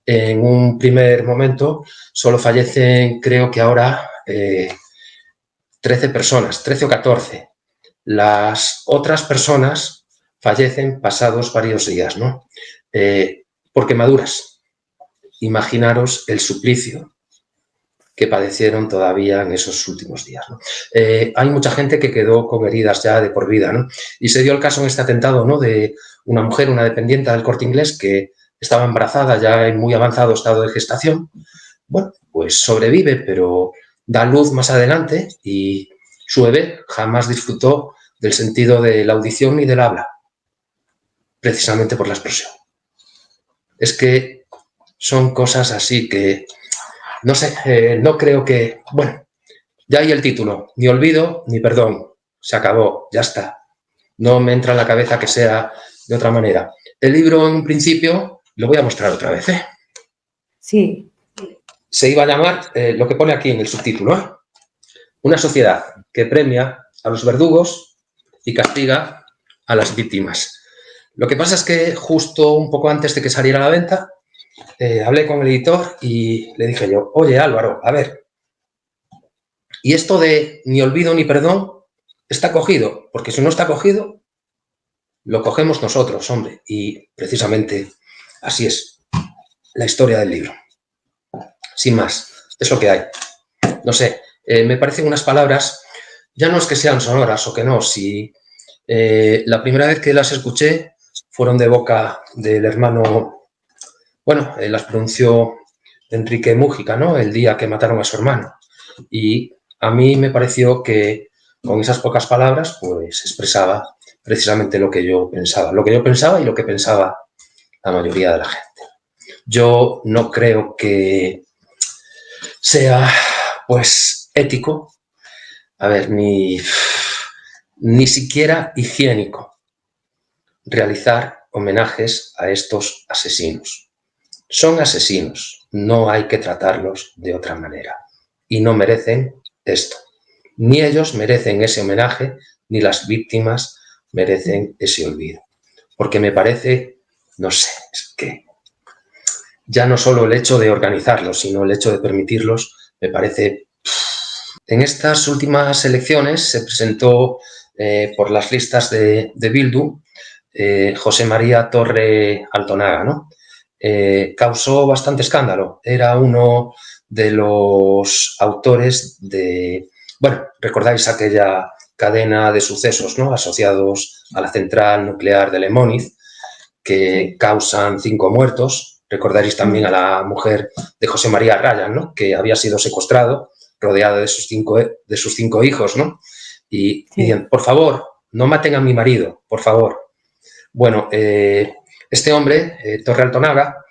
en un primer momento solo fallecen, creo que ahora, 13 personas, 13 o 14. Las otras personas fallecen pasados varios días, ¿no? Por quemaduras. Imaginaros el suplicio que padecieron todavía en esos últimos días, ¿no? Hay mucha gente que quedó con heridas ya de por vida, ¿no? Y se dio el caso en este atentado, ¿no?, de una mujer, una dependiente del Corte Inglés, que estaba embarazada ya en muy avanzado estado de gestación. Bueno, pues sobrevive, pero da luz más adelante y su bebé jamás disfrutó del sentido de la audición ni del habla, precisamente por la explosión. Es que son cosas así que, no sé, no creo que... Bueno, ya hay el título, ni olvido ni perdón, se acabó, ya está. No me entra en la cabeza que sea de otra manera. El libro, en un principio, lo voy a mostrar otra vez, ¿eh? Sí. Se iba a llamar, lo que pone aquí en el subtítulo, ¿eh? Una sociedad que premia a los verdugos y castiga a las víctimas. Lo que pasa es que justo un poco antes de que saliera a la venta, hablé con el editor y le dije yo, oye Álvaro, a ver, y esto de ni olvido ni perdón está cogido, porque si no está cogido, lo cogemos nosotros, hombre, y precisamente así es la historia del libro. Sin más, es lo que hay. No sé, me parecen unas palabras, ya no es que sean sonoras o que no, si la primera vez que las escuché fueron de boca del hermano, bueno, las pronunció Enrique Mújica, ¿no? El día que mataron a su hermano. Y a mí me pareció que con esas pocas palabras, pues expresaba precisamente lo que yo pensaba y lo que pensaba la mayoría de la gente. Yo no creo que sea, pues, ético, a ver, ni siquiera higiénico realizar homenajes a estos asesinos. Son asesinos, no hay que tratarlos de otra manera y no merecen esto. Ni ellos merecen ese homenaje, ni las víctimas merecen ese olvido. Porque me parece, no sé, es que ya no solo el hecho de organizarlos, sino el hecho de permitirlos, me parece... En estas últimas elecciones se presentó por las listas de Bildu José María Torre Altonaga, ¿no? Causó bastante escándalo. Era uno de los autores de... Bueno, recordáis aquella cadena de sucesos, ¿no? Asociados a la central nuclear de Lemóniz, que causan 5 muertos. Recordaréis también a la mujer de José María Ryan, ¿no? Que había sido secuestrado, rodeada de sus cinco hijos, ¿no? Y dicen, por favor, no maten a mi marido, por favor. Bueno, este hombre, Torre Altonaga,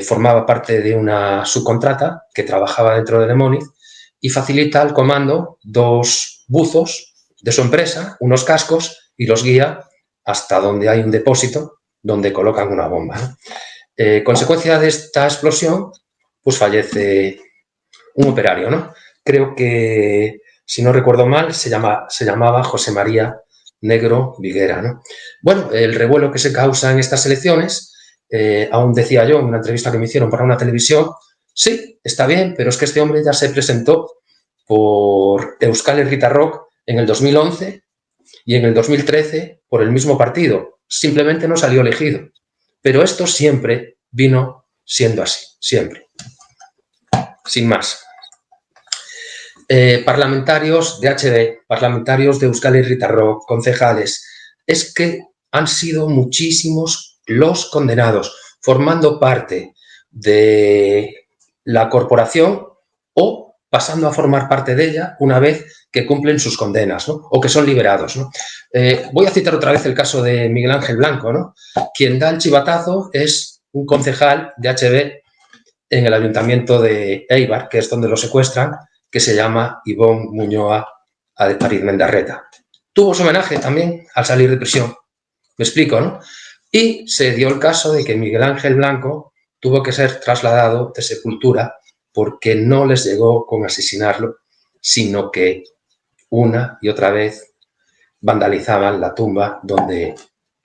formaba parte de una subcontrata que trabajaba dentro de Lemóniz y facilita al comando 2 buzos de su empresa, unos cascos, y los guía hasta donde hay un depósito donde colocan una bomba, ¿no? Consecuencia de esta explosión, pues fallece un operario, ¿no? Creo que, si no recuerdo mal, se llamaba José María Negro Viguera, ¿no? Bueno, el revuelo que se causa en estas elecciones, aún decía yo en una entrevista que me hicieron para una televisión, sí, está bien, pero es que este hombre ya se presentó por Euskal Herria Rock en el 2011 y en el 2013 por el mismo partido. Simplemente no salió elegido. Pero esto siempre vino siendo así, siempre. Sin más. Parlamentarios de HD, parlamentarios de Euskal Herria Rock, concejales, es que han sido muchísimos los condenados, formando parte de la corporación o pasando a formar parte de ella una vez que cumplen sus condenas, ¿no? O que son liberados, ¿no? Voy a citar otra vez el caso de Miguel Ángel Blanco, ¿no? Quien da el chivatazo es un concejal de HB en el ayuntamiento de Eibar, que es donde lo secuestran, que se llama Ivón Muñoa Arizmendarreta. Tuvo su homenaje también al salir de prisión. Me explico, ¿no? Y se dio el caso de que Miguel Ángel Blanco tuvo que ser trasladado de Sepultura porque no les llegó con asesinarlo, sino que una y otra vez vandalizaban la tumba donde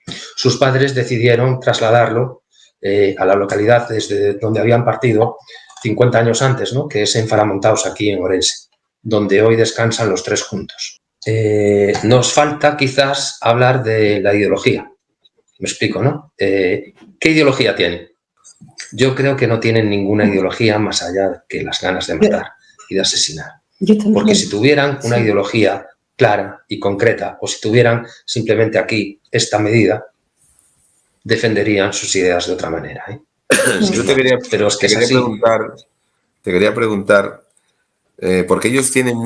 sus padres decidieron trasladarlo a la localidad desde donde habían partido 50 años antes, ¿no? Que es en Faramontaos, aquí en Orense, donde hoy descansan los 3 juntos. Nos falta quizás hablar de la ideología. Me explico, ¿no? ¿Qué ideología tienen? Yo creo que no tienen ninguna ideología más allá que las ganas de matar y de asesinar. Porque si tuvieran una ideología clara y concreta, o si tuvieran simplemente aquí esta medida, defenderían sus ideas de otra manera, ¿eh? Yo te quería preguntar, porque ellos tienen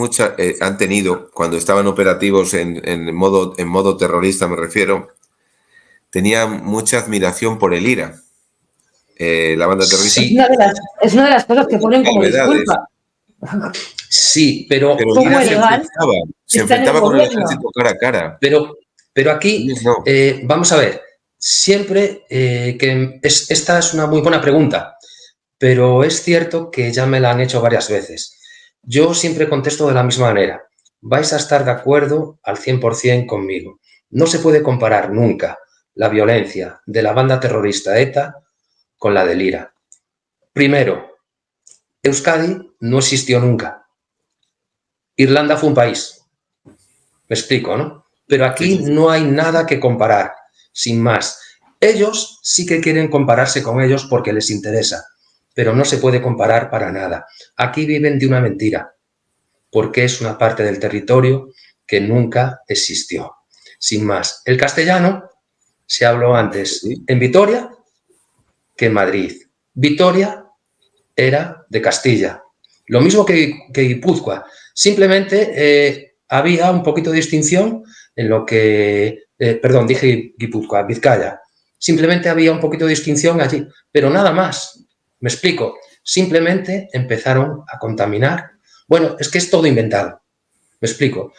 han tenido, cuando estaban operativos en modo terrorista, me refiero, tenían mucha admiración por el IRA. la banda terrorista. Sí. Es una de las cosas que ponen como disculpa. Sí, pero ¿Cómo legal? Se enfrentaba con el ejército cara a cara. Pero aquí, no. Vamos a ver, siempre esta es una muy buena pregunta, pero es cierto que ya me la han hecho varias veces. Yo siempre contesto de la misma manera. Vais a estar de acuerdo al 100% conmigo. No se puede comparar nunca la violencia de la banda terrorista ETA con la del IRA. Primero, Euskadi no existió nunca. Irlanda fue un país. Me explico, ¿no? Pero aquí no hay nada que comparar, sin más. Ellos sí que quieren compararse con ellos porque les interesa, pero no se puede comparar para nada. Aquí viven de una mentira, porque es una parte del territorio que nunca existió. Sin más. El castellano se habló antes en Vitoria que en Madrid. Vitoria era de Castilla. Lo mismo que Guipúzcoa. Simplemente había un poquito de distinción en lo que... perdón, dije Guipúzcoa, Vizcaya. Simplemente había un poquito de distinción allí, pero nada más. Me explico. Simplemente empezaron a contaminar. Bueno, es que es todo inventado. Me explico.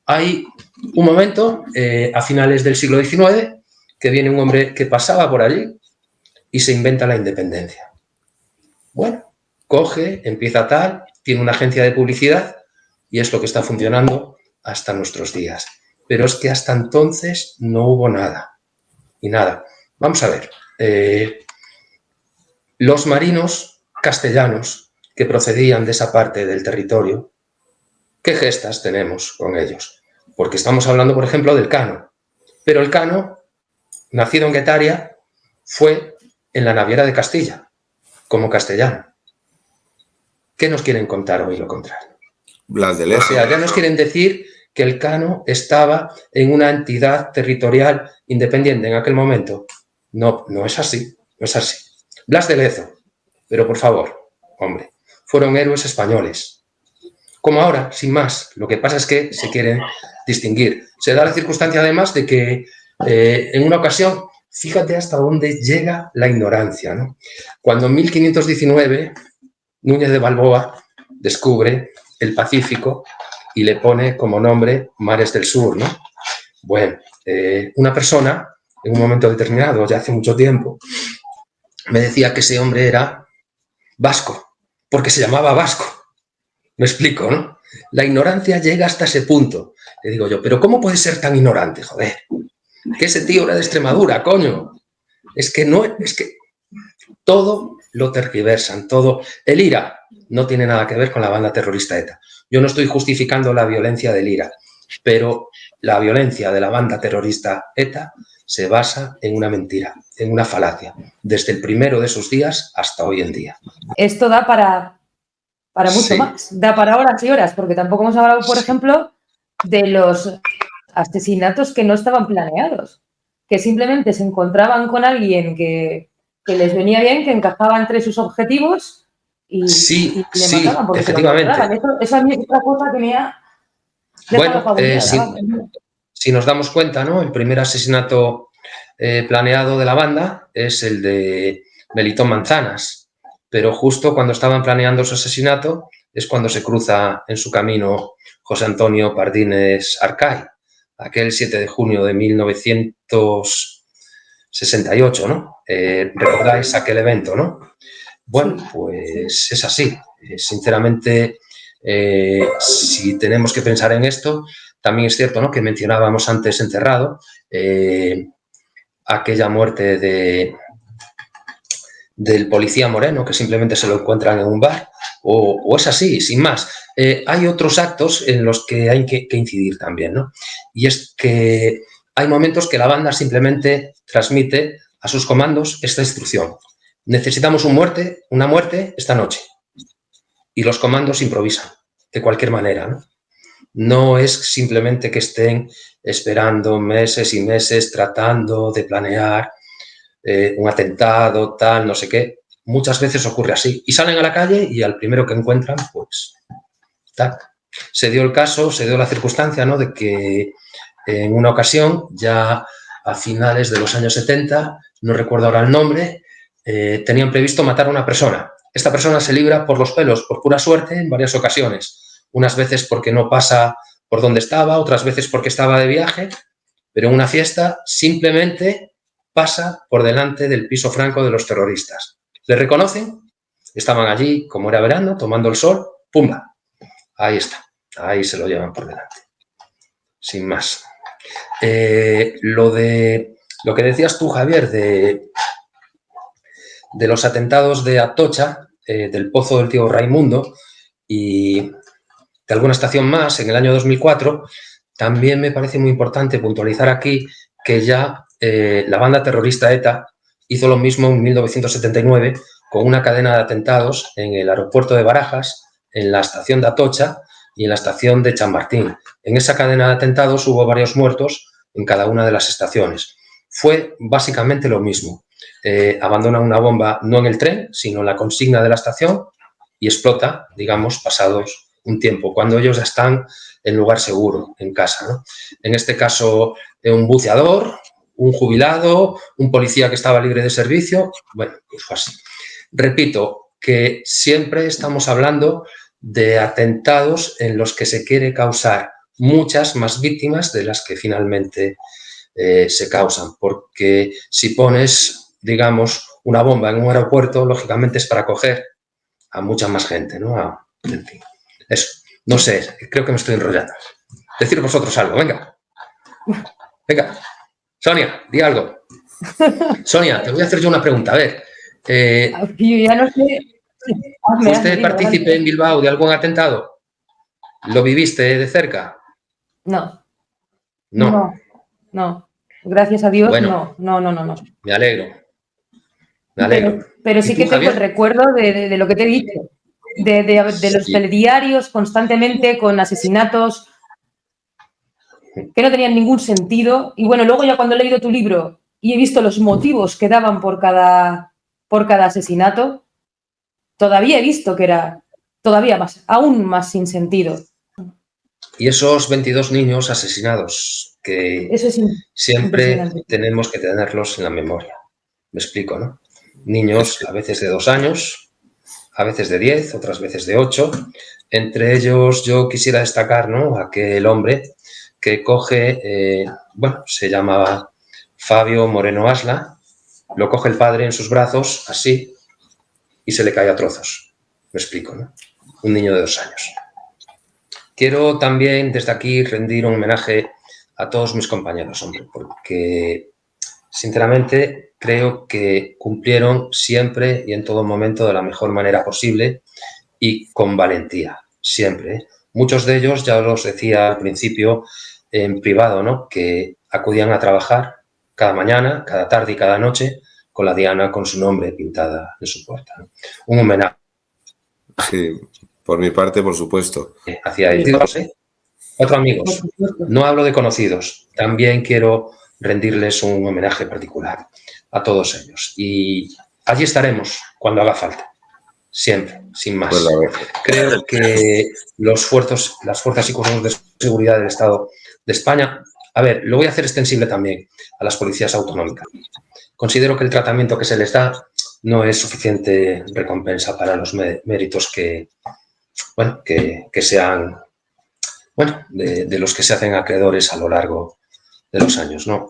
Hay un momento, a finales del siglo XIX, que viene un hombre que pasaba por allí y se inventa la independencia. Bueno, coge, empieza tal, tiene una agencia de publicidad y es lo que está funcionando hasta nuestros días. Pero es que hasta entonces no hubo nada. Y nada. Vamos a ver. Los marinos castellanos que procedían de esa parte del territorio, ¿qué gestas tenemos con ellos? Porque estamos hablando, por ejemplo, del Cano. Pero el Cano, nacido en Guetaria, fue en la naviera de Castilla, como castellano. ¿Qué nos quieren contar hoy lo contrario? Blas de Lezo. O sea, ya nos quieren decir que el Cano estaba en una entidad territorial independiente en aquel momento. No, no es así, no es así. Blas de Lezo, pero por favor, hombre, fueron héroes españoles. Como ahora, sin más, lo que pasa es que se quieren distinguir. Se da la circunstancia además de que en una ocasión, fíjate hasta dónde llega la ignorancia, ¿no? Cuando en 1519 Núñez de Balboa descubre el Pacífico y le pone como nombre Mares del Sur, ¿no? Bueno, una persona, en un momento determinado, ya hace mucho tiempo, me decía que ese hombre era vasco, porque se llamaba vasco. Me explico, ¿no? La ignorancia llega hasta ese punto. Le digo yo, ¿pero cómo puede ser tan ignorante, joder? Que ese tío era de Extremadura, coño. Es que no, es que todo lo tergiversan, todo. El IRA no tiene nada que ver con la banda terrorista ETA. Yo no estoy justificando la violencia del IRA, pero la violencia de la banda terrorista ETA se basa en una mentira, en una falacia, desde el primero de sus días hasta hoy en día. Esto da para mucho más, da para horas y horas, porque tampoco hemos hablado, por ejemplo, de los asesinatos que no estaban planeados, que simplemente se encontraban con alguien que les venía bien, que encajaba entre sus objetivos y le mataban porque efectivamente. Esa es otra cosa que me ha dejado si nos damos cuenta, ¿no? El primer asesinato planeado de la banda es el de Melitón Manzanas, pero justo cuando estaban planeando su asesinato es cuando se cruza en su camino José Antonio Pardines Arcay, aquel 7 de junio de 1968, ¿no? ¿Recordáis aquel evento, no? Bueno, pues es así. Sinceramente, si tenemos que pensar en esto, también es cierto, ¿no?, que mencionábamos antes Enterrado, aquella muerte del policía Moreno, que simplemente se lo encuentran en un bar, o es así, sin más. Hay otros actos en los que hay que incidir también, ¿no? Y es que hay momentos que la banda simplemente transmite a sus comandos esta instrucción. Necesitamos una muerte esta noche. Y los comandos improvisan, de cualquier manera, ¿no? No es simplemente que estén esperando meses y meses tratando de planear un atentado, tal, no sé qué. Muchas veces ocurre así. Y salen a la calle y al primero que encuentran, pues, tac. Se dio el caso, se dio la circunstancia, ¿no?, de que en una ocasión, ya a finales de los años 70, no recuerdo ahora el nombre, tenían previsto matar a una persona. Esta persona se libra por los pelos, por pura suerte, en varias ocasiones. Unas veces porque no pasa por donde estaba, otras veces porque estaba de viaje, pero en una fiesta simplemente pasa por delante del piso franco de los terroristas. ¿Le reconocen? Estaban allí, como era verano, tomando el sol, ¡pumba! Ahí está, ahí se lo llevan por delante. Sin más. Lo que decías tú, Javier, de los atentados de Atocha, del Pozo del Tío Raimundo y de alguna estación más en el año 2004, también me parece muy importante puntualizar aquí que ya la banda terrorista ETA hizo lo mismo en 1979 con una cadena de atentados en el aeropuerto de Barajas, en la estación de Atocha y en la estación de Chamartín. En esa cadena de atentados hubo varios muertos en cada una de las estaciones. Fue básicamente lo mismo. Abandonan una bomba no en el tren, sino en la consigna de la estación y explota, digamos, pasados un tiempo, cuando ellos ya están en lugar seguro, en casa, ¿no? En este caso, un buceador, un jubilado, un policía que estaba libre de servicio, bueno, pues fue así. Repito, que siempre estamos hablando de atentados en los que se quiere causar muchas más víctimas de las que finalmente se causan, porque si pones, digamos, una bomba en un aeropuerto, lógicamente es para coger a mucha más gente, ¿no? En fin, eso. No sé, creo que me estoy enrollando. Decid vosotros algo, venga. Venga. Sonia, di algo. Sonia, te voy a hacer yo una pregunta. A ver. Yo ya no sé. ¿Fuiste partícipe en Bilbao de algún atentado? ¿Lo viviste de cerca? No. No. No. Gracias a Dios, bueno, no. Me alegro. Me alegro. Pero sí que tengo Javier? El recuerdo de lo que te he dicho. De los telediarios constantemente con asesinatos que no tenían ningún sentido. Y bueno, luego ya cuando he leído tu libro y he visto los motivos que daban por cada asesinato, todavía he visto que era todavía más, aún más sin sentido. Y esos 22 niños asesinados, que eso es siempre tenemos que tenerlos en la memoria. Me explico, ¿no? Niños a veces de 2 años, a veces de 10, otras veces de 8. Entre ellos yo quisiera destacar, ¿no?, aquel hombre que coge, bueno, se llamaba Fabio Moreno Asla, lo coge el padre en sus brazos, así, y se le cae a trozos. Me explico, ¿no? Un niño de 2 años. Quiero también desde aquí rendir un homenaje a todos mis compañeros, hombre, porque sinceramente creo que cumplieron siempre y en todo momento de la mejor manera posible y con valentía, siempre, ¿eh? Muchos de ellos, ya os decía al principio en privado, ¿no?, que acudían a trabajar cada mañana, cada tarde y cada noche con la diana con su nombre pintada en su puerta, ¿no? Un homenaje. Sí, por mi parte, por supuesto. Hacia ellos, ¿eh? 4 amigos. No hablo de conocidos. También quiero rendirles un homenaje particular a todos ellos. Y allí estaremos cuando haga falta. Siempre, sin más. Creo que las fuerzas y cuerpos de seguridad del Estado de España, a ver, lo voy a hacer extensible también a las policías autonómicas. Considero que el tratamiento que se les da no es suficiente recompensa para los méritos que, bueno, que sean, bueno, de los que se hacen acreedores a lo largo de los años, ¿no?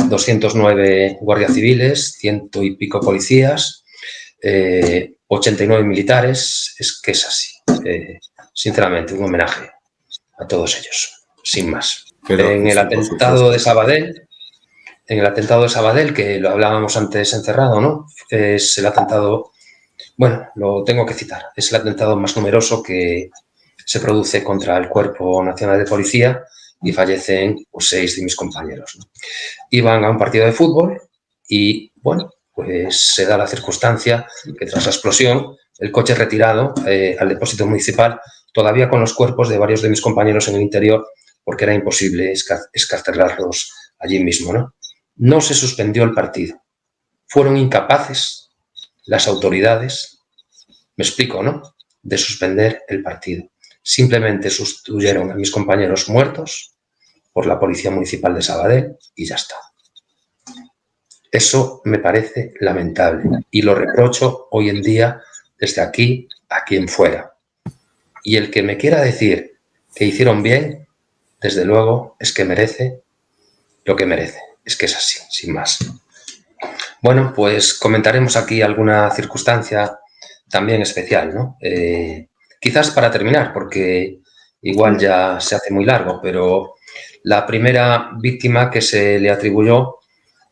209 guardias civiles, 100 y pico policías, 89 militares, es que es así. Sinceramente, un homenaje a todos ellos, sin más. Pero en el atentado de Sabadell, que lo hablábamos antes encerrado, ¿no? Es el atentado, bueno, lo tengo que citar, es el atentado más numeroso que se produce contra el Cuerpo Nacional de Policía y fallecen 6 de mis compañeros, ¿no? Iban a un partido de fútbol y, bueno, pues se da la circunstancia que tras la explosión el coche es retirado al depósito municipal, todavía con los cuerpos de varios de mis compañeros en el interior, porque era imposible excarcelarlos allí mismo, ¿no? No se suspendió el partido. Fueron incapaces las autoridades, me explico, ¿no?, de suspender el partido. Simplemente sustituyeron a mis compañeros muertos por la Policía Municipal de Sabadell y ya está. Eso me parece lamentable y lo reprocho hoy en día desde aquí a quien fuera. Y el que me quiera decir que hicieron bien, desde luego es que merece lo que merece. Es que es así, sin más. Bueno, pues comentaremos aquí alguna circunstancia también especial, ¿no? Quizás para terminar, porque igual ya se hace muy largo, pero la primera víctima que se le atribuyó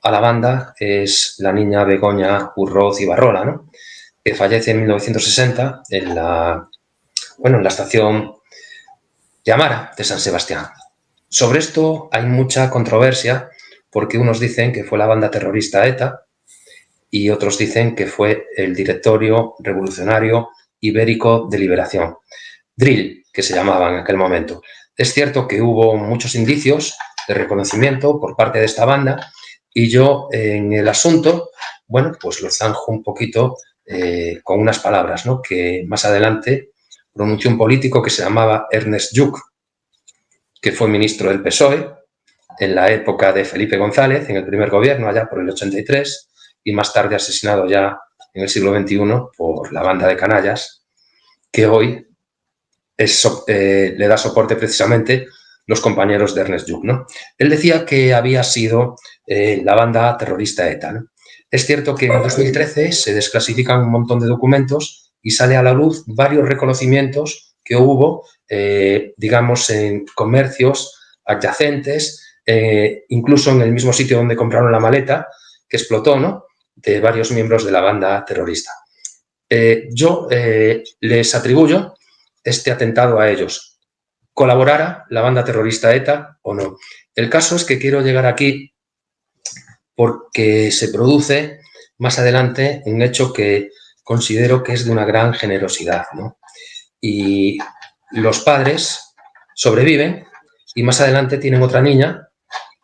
a la banda es la niña Begoña Urroz Ibarrola, ¿no? Que fallece en 1960 en la estación de Amara de San Sebastián. Sobre esto hay mucha controversia porque unos dicen que fue la banda terrorista ETA y otros dicen que fue el Directorio Revolucionario Ibérico de Liberación, DRIL, que se llamaba en aquel momento. Es cierto que hubo muchos indicios de reconocimiento por parte de esta banda y yo en el asunto, bueno, pues lo zanjo un poquito con unas palabras, ¿no?, que más adelante pronunció un político que se llamaba Ernest Lluch, que fue ministro del PSOE en la época de Felipe González, en el primer gobierno, allá por el 83, y más tarde asesinado ya en el siglo XXI por la banda de canallas, que hoy le da soporte precisamente los compañeros de Ernest Lluch, ¿no? Él decía que había sido la banda terrorista ETA, ¿no? Es cierto que en 2013 se desclasifican un montón de documentos y sale a la luz varios reconocimientos que hubo, digamos, en comercios adyacentes, incluso en el mismo sitio donde compraron la maleta que explotó, ¿no?, de varios miembros de la banda terrorista. Yo les atribuyo este atentado a ellos. ¿Colaborara la banda terrorista ETA o no? El caso es que quiero llegar aquí porque se produce más adelante un hecho que considero que es de una gran generosidad, ¿no? Y los padres sobreviven y más adelante tienen otra niña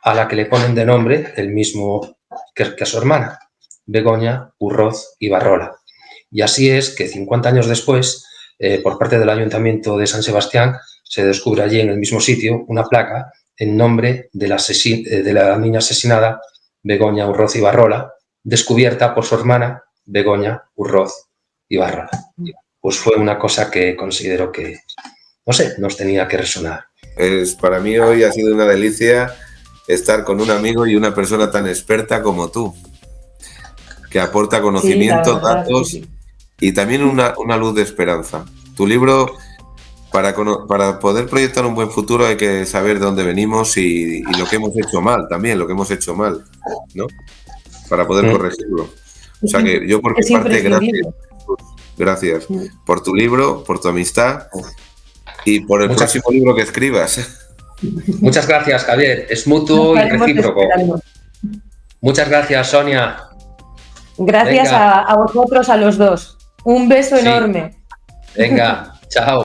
a la que le ponen de nombre el mismo que a su hermana, Begoña Urroz Ibarrola. Y así es que 50 años después, por parte del Ayuntamiento de San Sebastián, se descubre allí en el mismo sitio una placa en nombre de la niña asesinada, Begoña Urroz Ibarrola, descubierta por su hermana, Begoña Urroz Ibarrola. Pues fue una cosa que considero que, no sé, nos tenía que resonar. Para mí hoy ha sido una delicia estar con un amigo y una persona tan experta como tú, que aporta conocimiento, sí, datos y también una luz de esperanza. Tu libro, para poder proyectar un buen futuro hay que saber de dónde venimos y lo que hemos hecho mal también, ¿no? Para poder corregirlo. O sea que yo por mi parte, gracias por tu libro, por tu amistad y por el próximo libro que escribas. Muchas gracias, Javier. Es mutuo y recíproco. Muchas gracias, Sonia. Gracias a vosotros, a los dos. Un beso enorme. Venga, chao.